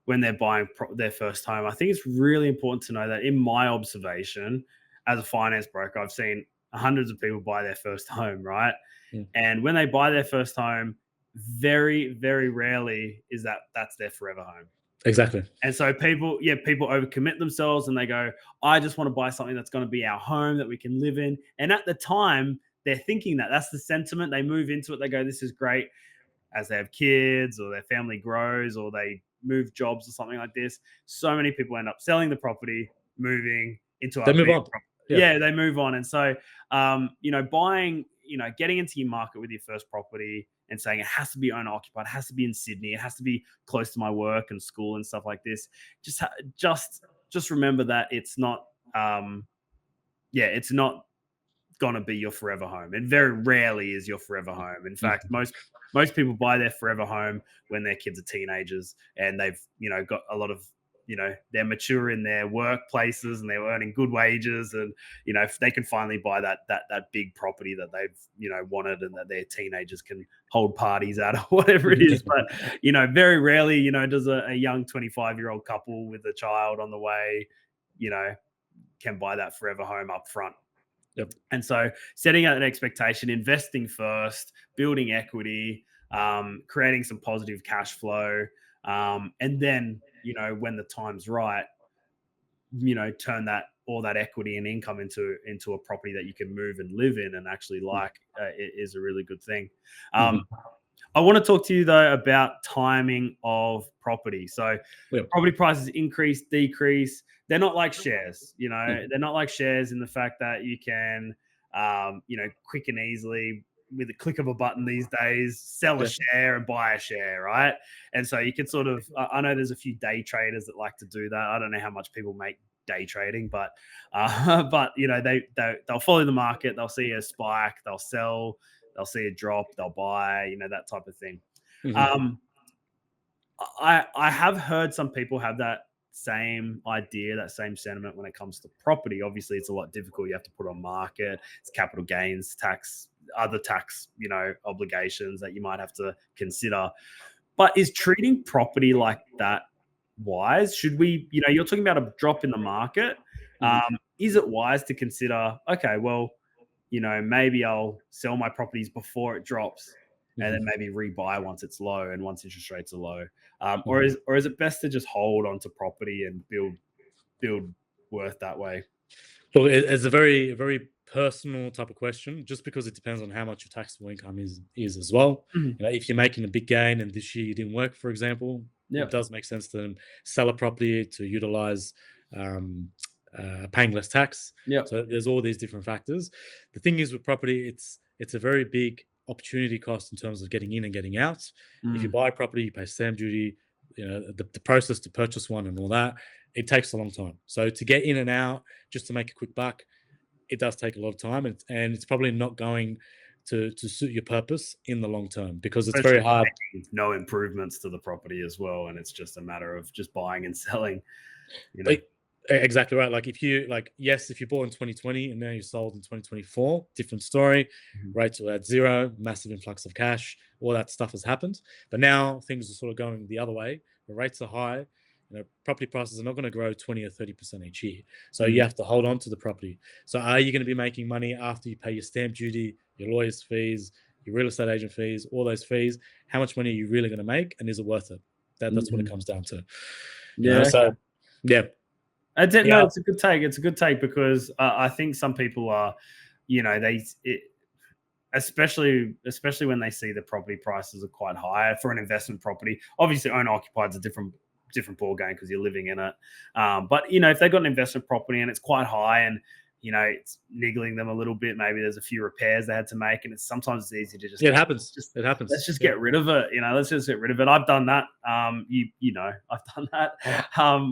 when they're buying their first home, I think it's really important to know that in my observation as a finance broker, I've seen hundreds of people buy their first home, right? Mm, And when they buy their first home, very, very rarely is that's their forever home. exactly. And so people overcommit themselves and they go, I just want to buy something that's going to be our home that we can live in. And at the time, they're thinking that's the sentiment. They move into it, they go, this is great. As they have kids or their family grows or they move jobs or something like this, so many people end up selling the property, moving into They a move big on. Yeah. yeah, they move on. And so buying, getting into your market with your first property and saying it has to be owner occupied, it has to be in Sydney, it has to be close to my work and school and stuff like this. Just remember that it's not it's not gonna be your forever home. It very rarely is your forever home. In fact, Mhm. most people buy their forever home when their kids are teenagers and they've got a lot of they're mature in their workplaces and they're earning good wages and if they can finally buy that big property that they've wanted and that their teenagers can hold parties at or whatever it is. But very rarely does a young 25-year-old couple with a child on the way you know can buy that forever home up front. Yep. And so setting out an expectation, investing first, building equity, creating some positive cash flow, and then, when the time's right, turn that equity and income into a property that you can move and live in and actually like is a really good thing. Mhm. I want to talk to you though about timing of property. So Yep. property prices increase, decrease. They're not like shares, Mhm. they're not like shares in the fact that you can, quick and easily with a click of a button these days, sell a Yeah. share and buy a share, right? And so you can sort of, I know there's a few day traders that like to do that. I don't know how much people make day trading, but but they'll follow the market. They'll see a spike, they'll sell, they'll see a drop, they'll buy, that type of thing. Mhm. Um, I have heard some people have that same idea, that same sentiment when it comes to property. Obviously, it's a lot difficult. You have to put on market, it's capital gains tax, other tax, obligations that you might have to consider. But is treating property like that wise? Should we, you're talking about a drop in the market. Mhm. Is it wise to consider, okay, well, maybe I'll sell my properties before it drops and then Mhm. maybe rebuy once it's low and once interest rates are low? Or Mhm. is it best to just hold onto property and build worth that way? Look, it's a very, very personal type of question, just because it depends on how much your taxable income is as well. Mhm. If you're making a big gain and this year you didn't work, for example, it Yep. does make sense to them sell a property to utilize um, paying less tax. Yep. So there's all these different factors. The thing is with property, it's a very big opportunity cost in terms of getting in and getting out. If you Mm. buy a property, you pay stamp duty, the process to purchase one and all that, it takes a long time. So to get in and out just to make a quick buck, it does take a lot of time, and it's probably not going to suit your purpose in the long term because it's very Especially hard. making no improvements to the property as well, and it's just a matter of just buying and selling, you know? But exactly right. Like if you like, yes, if you bought in 2020 and now you sold in 2024, different story. Mhm. Rates were at zero, massive influx of cash, all that stuff has happened. But now things are sort of going the other way. The rates are high. Property prices are not going to grow 20 or 30% each year. So you Mhm. have to hold on to the property. So are you going to be making money after you pay your stamp duty, your lawyer's fees, your real estate agent fees, all those fees? How much money are you really going to make, and is it worth it? That's what it Mhm. comes down to. Yeah. So yeah, I did no, yeah, it's a good take. It's a good take because I think some people are, especially when they see the property prices are quite high for an investment property. Obviously, owner occupied is a different ball game because you're living in it. But if they've got an investment property and it's quite high and it's niggling them a little bit, maybe there's a few repairs they had to make, and sometimes it's easy to just yeah, it go, happens. just It let's happens. just Yeah. get rid of it. Let's just get rid of it. I've done that. I've done that.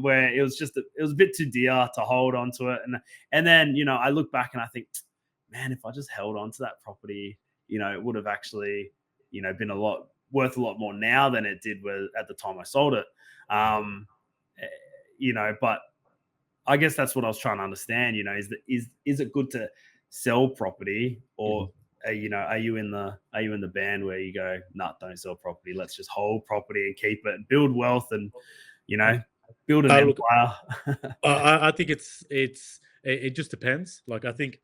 Where it was a bit too dear to hold on to it, and then I look back and I think, man, if I just held on to that property, it would have actually, been worth a lot more now than it did at the time I sold it. Um, eh, but I guess that's what I was trying to understand. Is it good to sell property, or Mhm. are you in the band where you go, nah, don't sell property. Let's just hold property and keep it and build wealth and you know build an Look, empire. I think it just depends. Like I think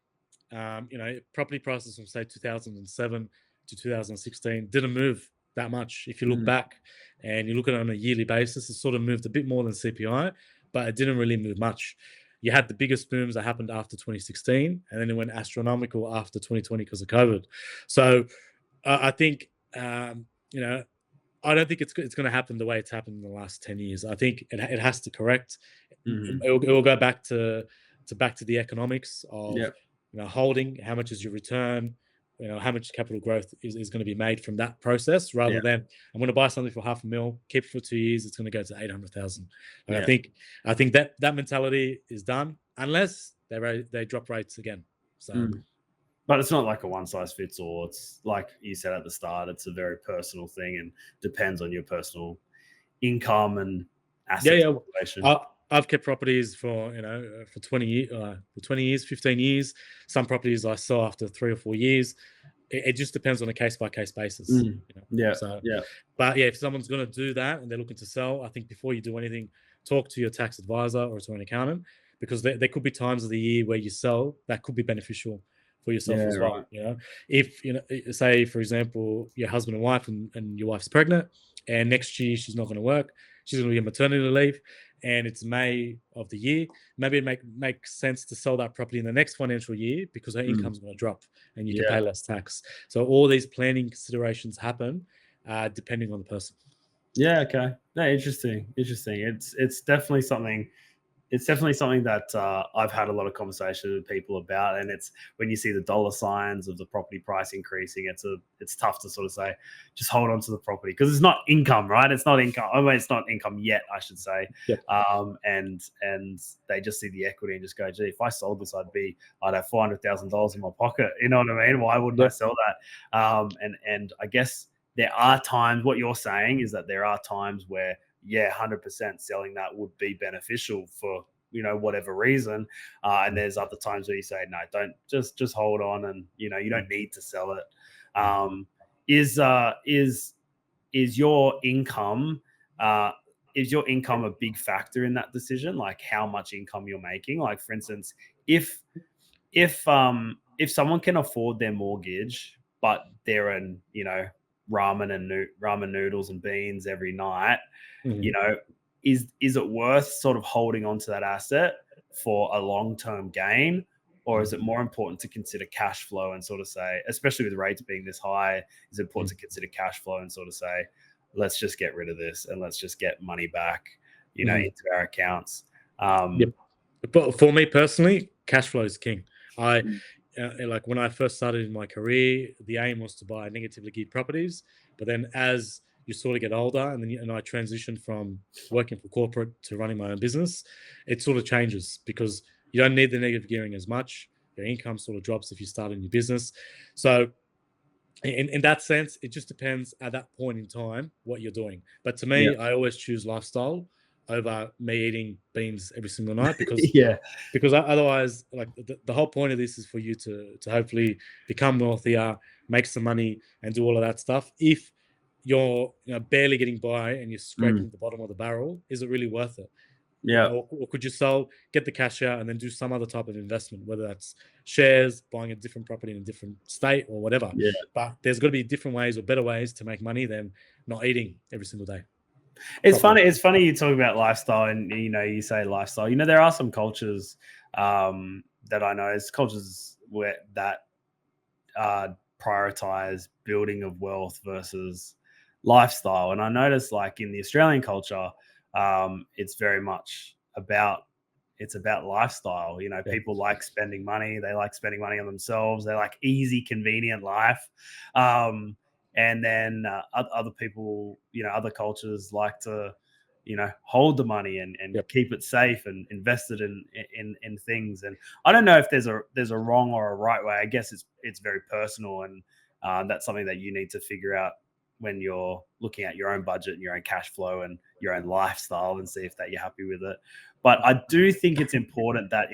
property prices from say 2007 to 2016 didn't move that much. If you look Mm, back and you look at it on a yearly basis, it sort of moved a bit more than CPI, but it didn't really move much. You had the biggest booms that happened after 2016, and then it went astronomical after 2020 because of COVID. So I think I don't think it's going to happen the way it's happened in the last 10 years. I think it has to correct. mhm. It will go back to the economics of Yep. holding. How much is your return? How much capital growth is going to be made from that process, rather Yeah. than I'm going to buy something for $500,000, keep it for 2 years, it's going to go to 800,000. And Yeah. I think that mentality is done unless they drop rates again. So Mm. But it's not like a one size fits all. It's like you said at the start, it's a very personal thing and depends on your personal income and yeah, asset yeah. situation. I, I've kept properties for for 20 years, 15 years. Some properties I sell after 3 or 4 years. It just depends on a case by case basis. Mm. Yeah. So, Yeah. but yeah, if someone's going to do that and they're looking to sell, I think before you do anything, talk to your tax advisor or to an accountant, because there could be times of the year where you sell that could be beneficial for yourself Yeah. as well. Right. If say for example, your husband and wife and your wife's pregnant, and next year she's not going to work, she's going to be on maternity leave, and it's May of the year. Maybe it makes sense to sell that property in the next financial year because her Mm. income's going to drop and you can Yeah. pay less tax. So all these planning considerations happen depending on the person. Yeah. Okay. No, interesting. Interesting. It's definitely something. It's definitely something that I've had a lot of conversations with people about, and it's when you see the dollar signs of the property price increasing, it's tough to sort of say just hold on to the property because it's not income, right? It's not income. I mean, it's not income yet, I should say. Yep. And they just see the equity and just go, gee, if I sold this, I'd have $400,000 in my pocket. You know what I mean? Why wouldn't I Yep. sell that? And I guess there are times. What you're saying is that there are times where 100% selling that would be beneficial for whatever reason. And there's other times where you say, no, don't just hold on, and you don't need to sell it. Um, is uh, is is your income uh, is your income a big factor in that decision? Like how much income you're making? Like for instance, if if someone can afford their mortgage, but they're in ramen noodles and beans every night, you Mhm. know, is it worth sort of holding on to that asset for a long-term gain? Or is Mhm. it more important to consider cash flow and sort of say, especially with rates being this high, is it important Mhm. to consider cash flow and sort of say, let's just get rid of this and let's just get money back, Mhm. into our accounts. Yep. But for me personally, cash flow is king. I like when I first started in my career, the aim was to buy negatively geared properties. But then as you sort of get older, and I transitioned from working for corporate to running my own business, it sort of changes because you don't need the negative gearing as much. Your income sort of drops if you start a new business. So in that sense, it just depends at that point in time what you're doing. But to Yeah. me, I always choose lifestyle over me eating beans every single night because Yeah. otherwise, like the whole point of this is for you to hopefully become wealthier, make some money, and do all of that stuff. If you're barely getting by and you're scraping Mm. at the bottom of the barrel, is it really worth it? Yeah. Or could you sell, get the cash out, and then do some other type of investment, whether that's shares, buying a different property in a different state, or whatever. Yeah. But there's got to be different ways or better ways to make money than not eating every single day It's properly. funny. It's funny you talk about lifestyle, and you say lifestyle. There are some cultures that I know. It's cultures where that prioritize building of wealth versus lifestyle. And I noticed, like in the Australian culture, it's very much about lifestyle. Yeah. People like spending money. They like spending money on themselves. They like easy, convenient life. And then other people, other cultures like to, hold the money and Yep. keep it safe and invest it in things. And I don't know if there's a wrong or a right way. I guess it's very personal, and that's something that you need to figure out when you're looking at your own budget and your own cash flow and your own lifestyle, and see if that you're happy with it. But I do think it's important that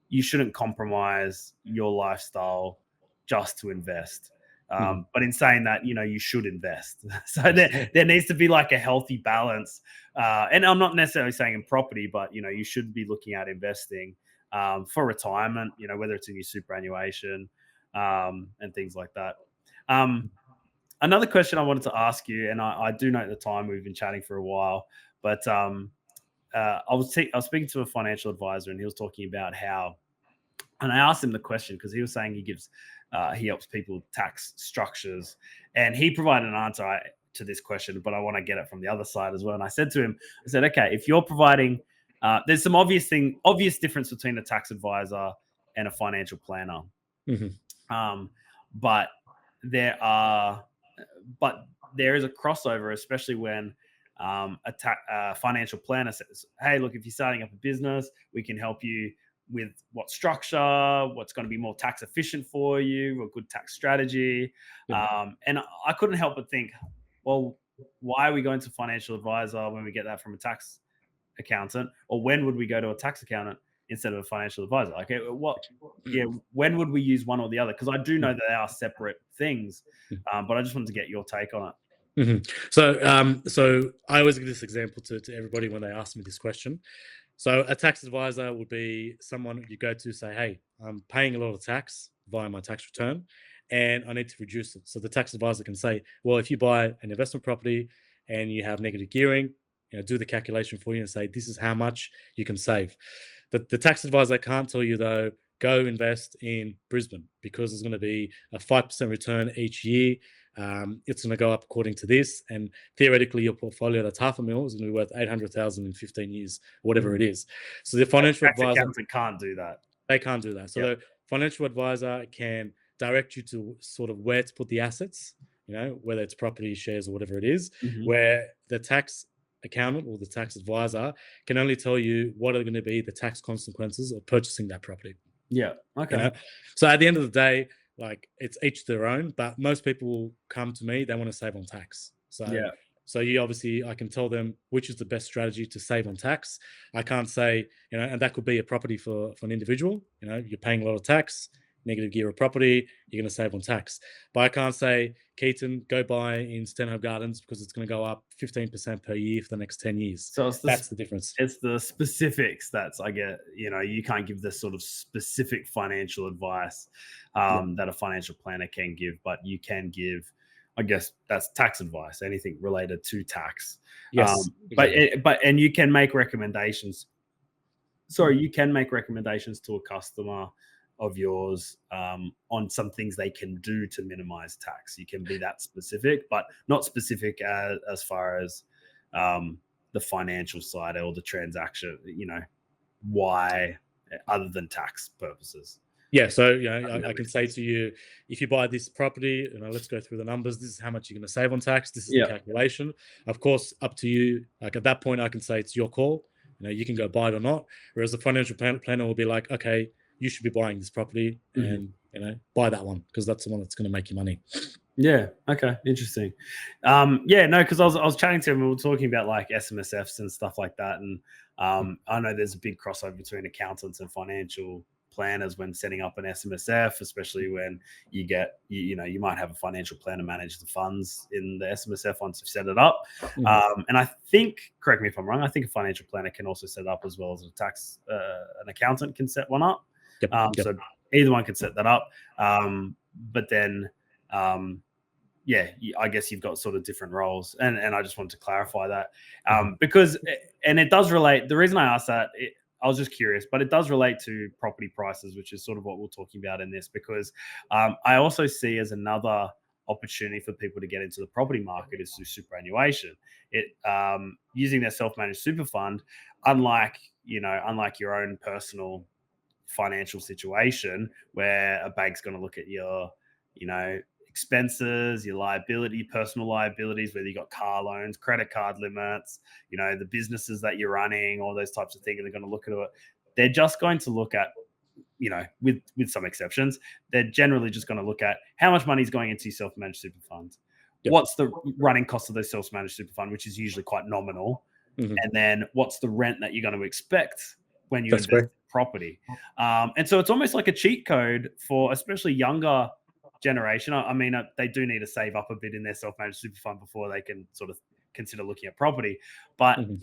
you shouldn't compromise your lifestyle just to invest. Mhm. But in saying that, you should invest. So there needs to be like a healthy balance. And I'm not necessarily saying in property, but you should be looking at investing for retirement. Whether it's in your superannuation and things like that. Another question I wanted to ask you, and I do note the time, we've been chatting for a while, but I was speaking to a financial advisor, and he was talking about how, and I asked him the question because he was saying he helps people with tax structures, and he provided an answer to this question, but I want to get it from the other side as well. And I said to him, I said, okay, if you're providing, there's some obvious difference between a tax advisor and a financial planner, Mhm. um, but there are, but there is a crossover, especially when a financial planner says, "Hey, look, if you're starting up a business, we can help you with what structure, what's going to be more tax efficient for you, a good tax strategy." Yep. And I couldn't help but think, well, why are we going to financial advisor when we get that from a tax accountant, or when would we go to a tax accountant instead of a financial advisor? Like, yeah, when would we use one or the other? Because I do know that they are separate things, but I just wanted to get your take on it. So I always give this example to everybody when they ask me this question. So a tax advisor would be someone you go to say, "Hey, I'm paying a lot of tax via my tax return, and I need to reduce it." So the tax advisor can say, "Well, if you buy an investment property and you have negative gearing, do the calculation for you and say this is how much you can save." The tax advisor can't tell you though, go invest in Brisbane because there's going to be a 5% return each year. It's going to go up according to this, and theoretically, your portfolio that's $500,000 is going to be worth 800,000 in 15 years, whatever it is. So the financial Tax advisor, accountant can't do that. they can't do that. So Yeah. the financial advisor can direct you to sort of where to put the assets, whether it's property, shares, or whatever it is, Hmm. where the tax accountant or the tax advisor can only tell you what are going to be the tax consequences of purchasing that property. Yeah. you Okay. know so at the end of the day, like, it's each their own, but most people will come to me, they want to save on tax. so Yeah. so you obviously, I can tell them which is the best strategy to save on tax. I can't say, and that could be a property for an individual. You're paying a lot of tax, negative gear of property, you're going to save on tax. But I can't say, Keaton, go buy in Stenhope Gardens because it's going to go up 15% per year for the next 10 years. So That's the difference. it's the specifics that's, I get. You can't give this sort of specific financial advice Yeah. that a financial planner can give, but you can give, I guess, that's tax advice, anything related to tax. Yes, But exactly. and you can make recommendations. Sorry, you can make recommendations to a customer of yours on some things they can do to minimize tax. You can be that specific, but not specific as far as the financial side or the transaction, why, other than tax purposes. Yeah, so I think that I can makes say sense. to you, if you buy this property, let's go through the numbers. This is how much you're going to save on tax. This is the Yeah. calculation. Of course, up to you. Like at that point, I can say it's your call. You can go buy it or not. Whereas the financial planner will be like, okay, you should be buying this property, Mhm. and buy that one because that's the one that's going to make you money. Yeah. Okay. Interesting. Yeah. No, because I was chatting to him. We were talking about like SMSFs and stuff like that, and I know there's a big crossover between accountants and financial planners when setting up an SMSF, especially when you might have a financial planner manage the funds in the SMSF once you've set it up. Mhm. And I think, correct me if I'm wrong, I think a financial planner can also set it up as well as an accountant can set one up. Yep. Yep. So either one can set that up. But then um, yeah, I guess you've got sort of different roles, and I just wanted to clarify that Mhm. because, and it does relate. The reason I asked that, I was just curious, but it does relate to property prices, which is sort of what we're talking about in this. Because I also see as another opportunity for people to get into the property market is through superannuation. It using their self-managed super fund, unlike your own personal financial situation where a bank's going to look at your, expenses, your personal liabilities, whether you got car loans, credit card limits, the businesses that you're running, all those types of things, and they're going to look at it. They're just going to look at, with some exceptions, they're generally just going to look at how much money is going into your self-managed super funds. Yep. What's the running cost of those self-managed super fund, which is usually quite nominal, Mhm. and then what's the rent that you're going to expect when you That's invest in correct. property. And so it's almost like a cheat code for especially younger generation. I mean, they do need to save up a bit in their self-managed super fund before they can sort of consider looking at property. But Mhm.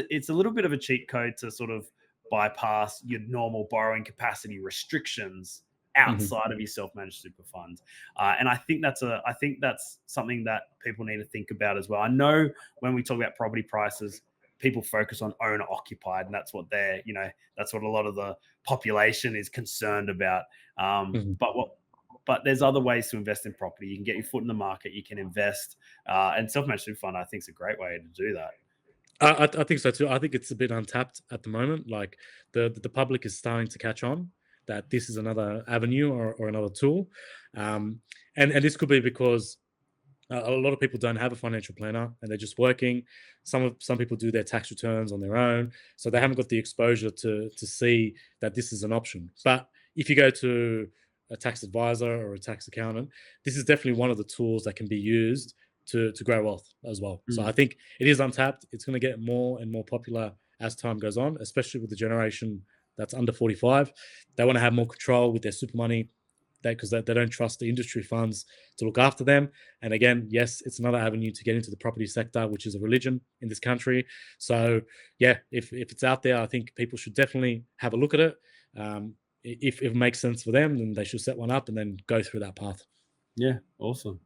it's a little bit of a cheat code to sort of bypass your normal borrowing capacity restrictions Mhm. outside of your self-managed super fund. And I think that's something that people need to think about as well. I know when we talk about property prices, people focus on owner occupied, and that's what a lot of the population is concerned about. Mhm. But there's other ways to invest in property. You can get your foot in the market. You can invest, and self-managed super fund, I think, is a great way to do that. I think so too. I think it's a bit untapped at the moment. Like the public is starting to catch on that this is another avenue or another tool, um, and this could be because a lot of people don't have a financial planner and they're just working. Some people do their tax returns on their own, so they haven't got the exposure to see that this is an option. But if you go to a tax advisor or a tax accountant, this is definitely one of the tools that can be used to grow wealth as well. So I Mm. think it is untapped. It's going to get more and more popular as time goes on, especially with the generation that's under 45. They want to have more control with their super money because they don't trust the industry funds to look after them. And again, yes, it's another avenue to get into the property sector, which is a religion in this country. So yeah, if it's out there, I think people should definitely have a look at it. If it makes sense for them, then they should set one up and then go through that path. Yeah, awesome.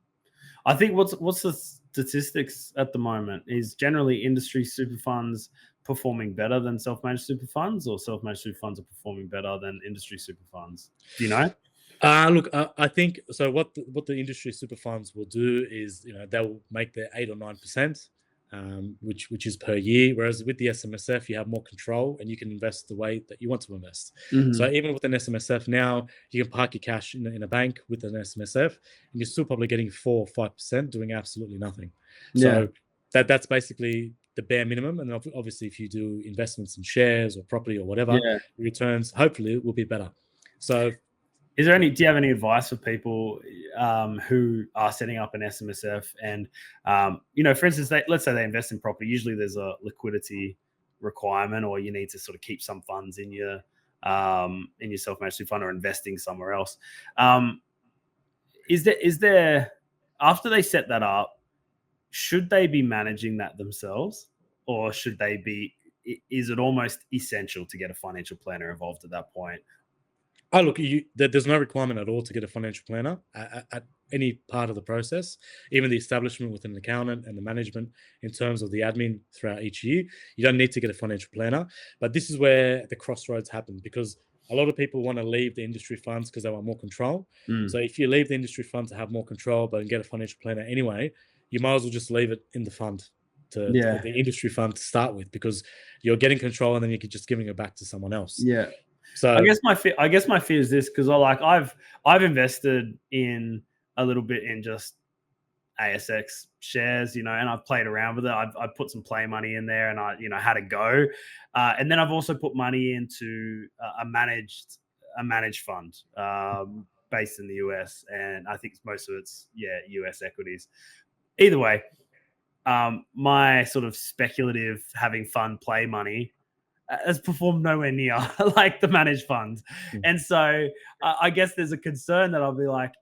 I think what's the statistics at the moment is generally industry super funds performing better than self-managed super funds, or self-managed super funds are performing better than industry super funds. Do you know? Look, I think so. What the industry super funds will do is, they'll make their 8 or 9%, which is per year. Whereas with the SMSF, you have more control and you can invest the way that you want to invest. So Mhm. even with an SMSF now, you can park your cash in a bank with an SMSF, and you're still probably getting 4 or 5% doing absolutely nothing. Yeah. So that's basically the bare minimum. And obviously, if you do investments in shares or property or whatever, Yeah. returns hopefully will be better. So Do you have any advice for people who are setting up an SMSF and, for instance, let's say they invest in property. Usually there's a liquidity requirement, or you need to sort of keep some funds in your self-managed super fund or investing somewhere else. Um, is there after they set that up, should they be managing that themselves, or should they be? Is it almost essential to get a financial planner involved at that point? Oh, look, there's no requirement at all to get a financial planner at any part of the process, even the establishment with an accountant and the management in terms of the admin throughout each year. You don't need to get a financial planner. But this is where the crossroads happen because a lot of people want to leave the industry funds because they want more control. Mm. So if you leave the industry fund to have more control, but get a financial planner anyway, you might as well just leave it in the fund to Yeah. the industry fund to start with, because you're getting control and then you're just giving it back to someone else. Yeah. So I guess my fear is this, because I've invested in a little bit in just ASX shares, and I've played around with it. I've put some play money in there, and I had a go, and then I've also put money into a managed fund based in the US, and I think most of it's US equities. Either way, my sort of speculative having fun play money has performed nowhere near like the managed funds. And so I guess there's a concern that I'll be like,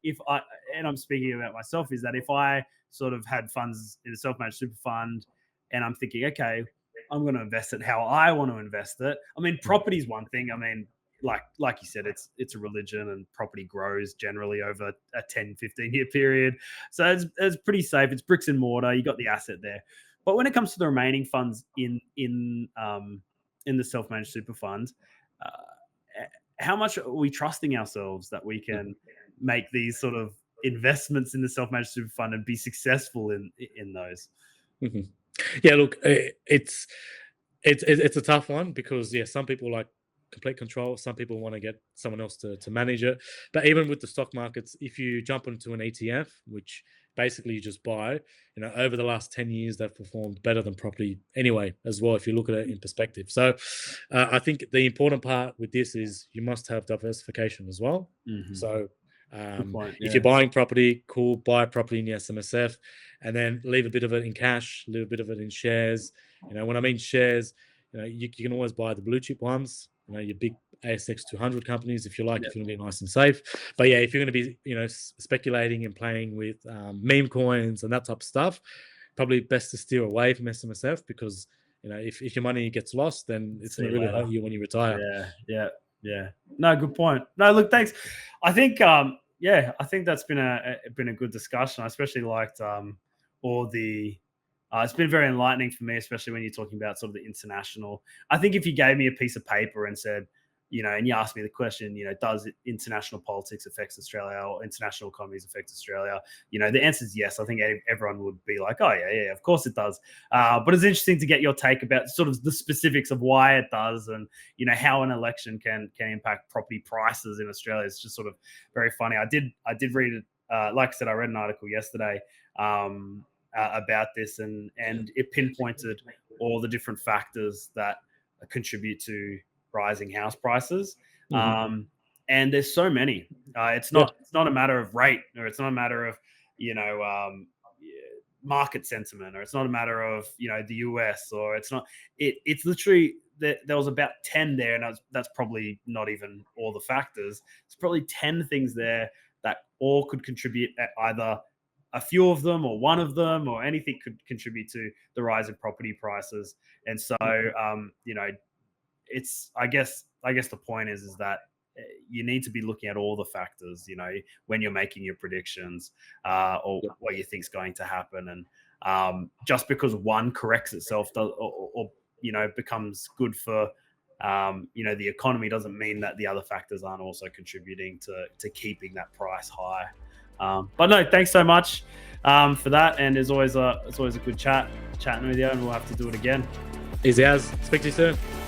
and I'm speaking about myself, is that if I sort of had funds in a self-managed super fund and I'm thinking, okay, I'm going to invest it how I want to invest it. I mean, property is one thing. I mean, like you said, it's a religion, and property grows generally over a 10-15 year period. So it's pretty safe. It's bricks and mortar. You got the asset there. But when it comes to the remaining funds in the self-managed super fund, uh, how much are we trusting ourselves that we can make these sort of investments in the self-managed super fund and be successful in those? Mhm. Yeah, look, it's a tough one, because some people like complete control. Some people want to get someone else to manage it. But even with the stock markets, if you jump into an ETF, which basically you just buy, over the last 10 years, they've performed better than property anyway, as well, if you look at it in perspective. So I think the important part with this is you must have diversification as well. Mm-hmm. So Good point. if Yeah. you're buying property, cool, buy property in the SMSF, and then leave a bit of it in cash, leave a bit of it in shares. When I mean shares, you can always buy the blue chip ones, your big ASX 200 companies, if you like, Yep. if you want to be nice and safe. But if you're going to be, speculating and playing with meme coins and that type of stuff, probably best to steer away from SMSF, because if your money gets lost, then it's See going you to really later. hurt you when you retire. Yeah. No, good point. No, look, thanks. I think I think that's been a good discussion. I especially liked all the it's been very enlightening for me, especially when you're talking about sort of the international. I think if you gave me a piece of paper and said, and you asked me the question, does international politics affect Australia, or international economies affect Australia? The answer is yes. I think everyone would be like, oh yeah, of course it does. But it's interesting to get your take about sort of the specifics of why it does, and how an election can impact property prices in Australia. It's just sort of very funny. I did read it. Like I said, I read an article yesterday about this, and it pinpointed all the different factors that contribute to rising house prices. And there's so many. It's not a matter of rate, or it's not a matter of market sentiment, or it's not a matter of the US, or it's not. It's literally there was about 10 there, and that's probably not even all the factors. It's probably 10 things there that all could contribute at either a few of them or one of them, or anything could contribute to the rise in property prices. And so it's I guess the point is that you need to be looking at all the factors, when you're making your predictions, or what you think is going to happen. And just because one corrects itself or becomes good for the economy, doesn't mean that the other factors aren't also contributing to keeping that price high. But no, thanks so much for that, and it's always a good chatting with you, and we'll have to do it again. Easy as. Speak to you soon.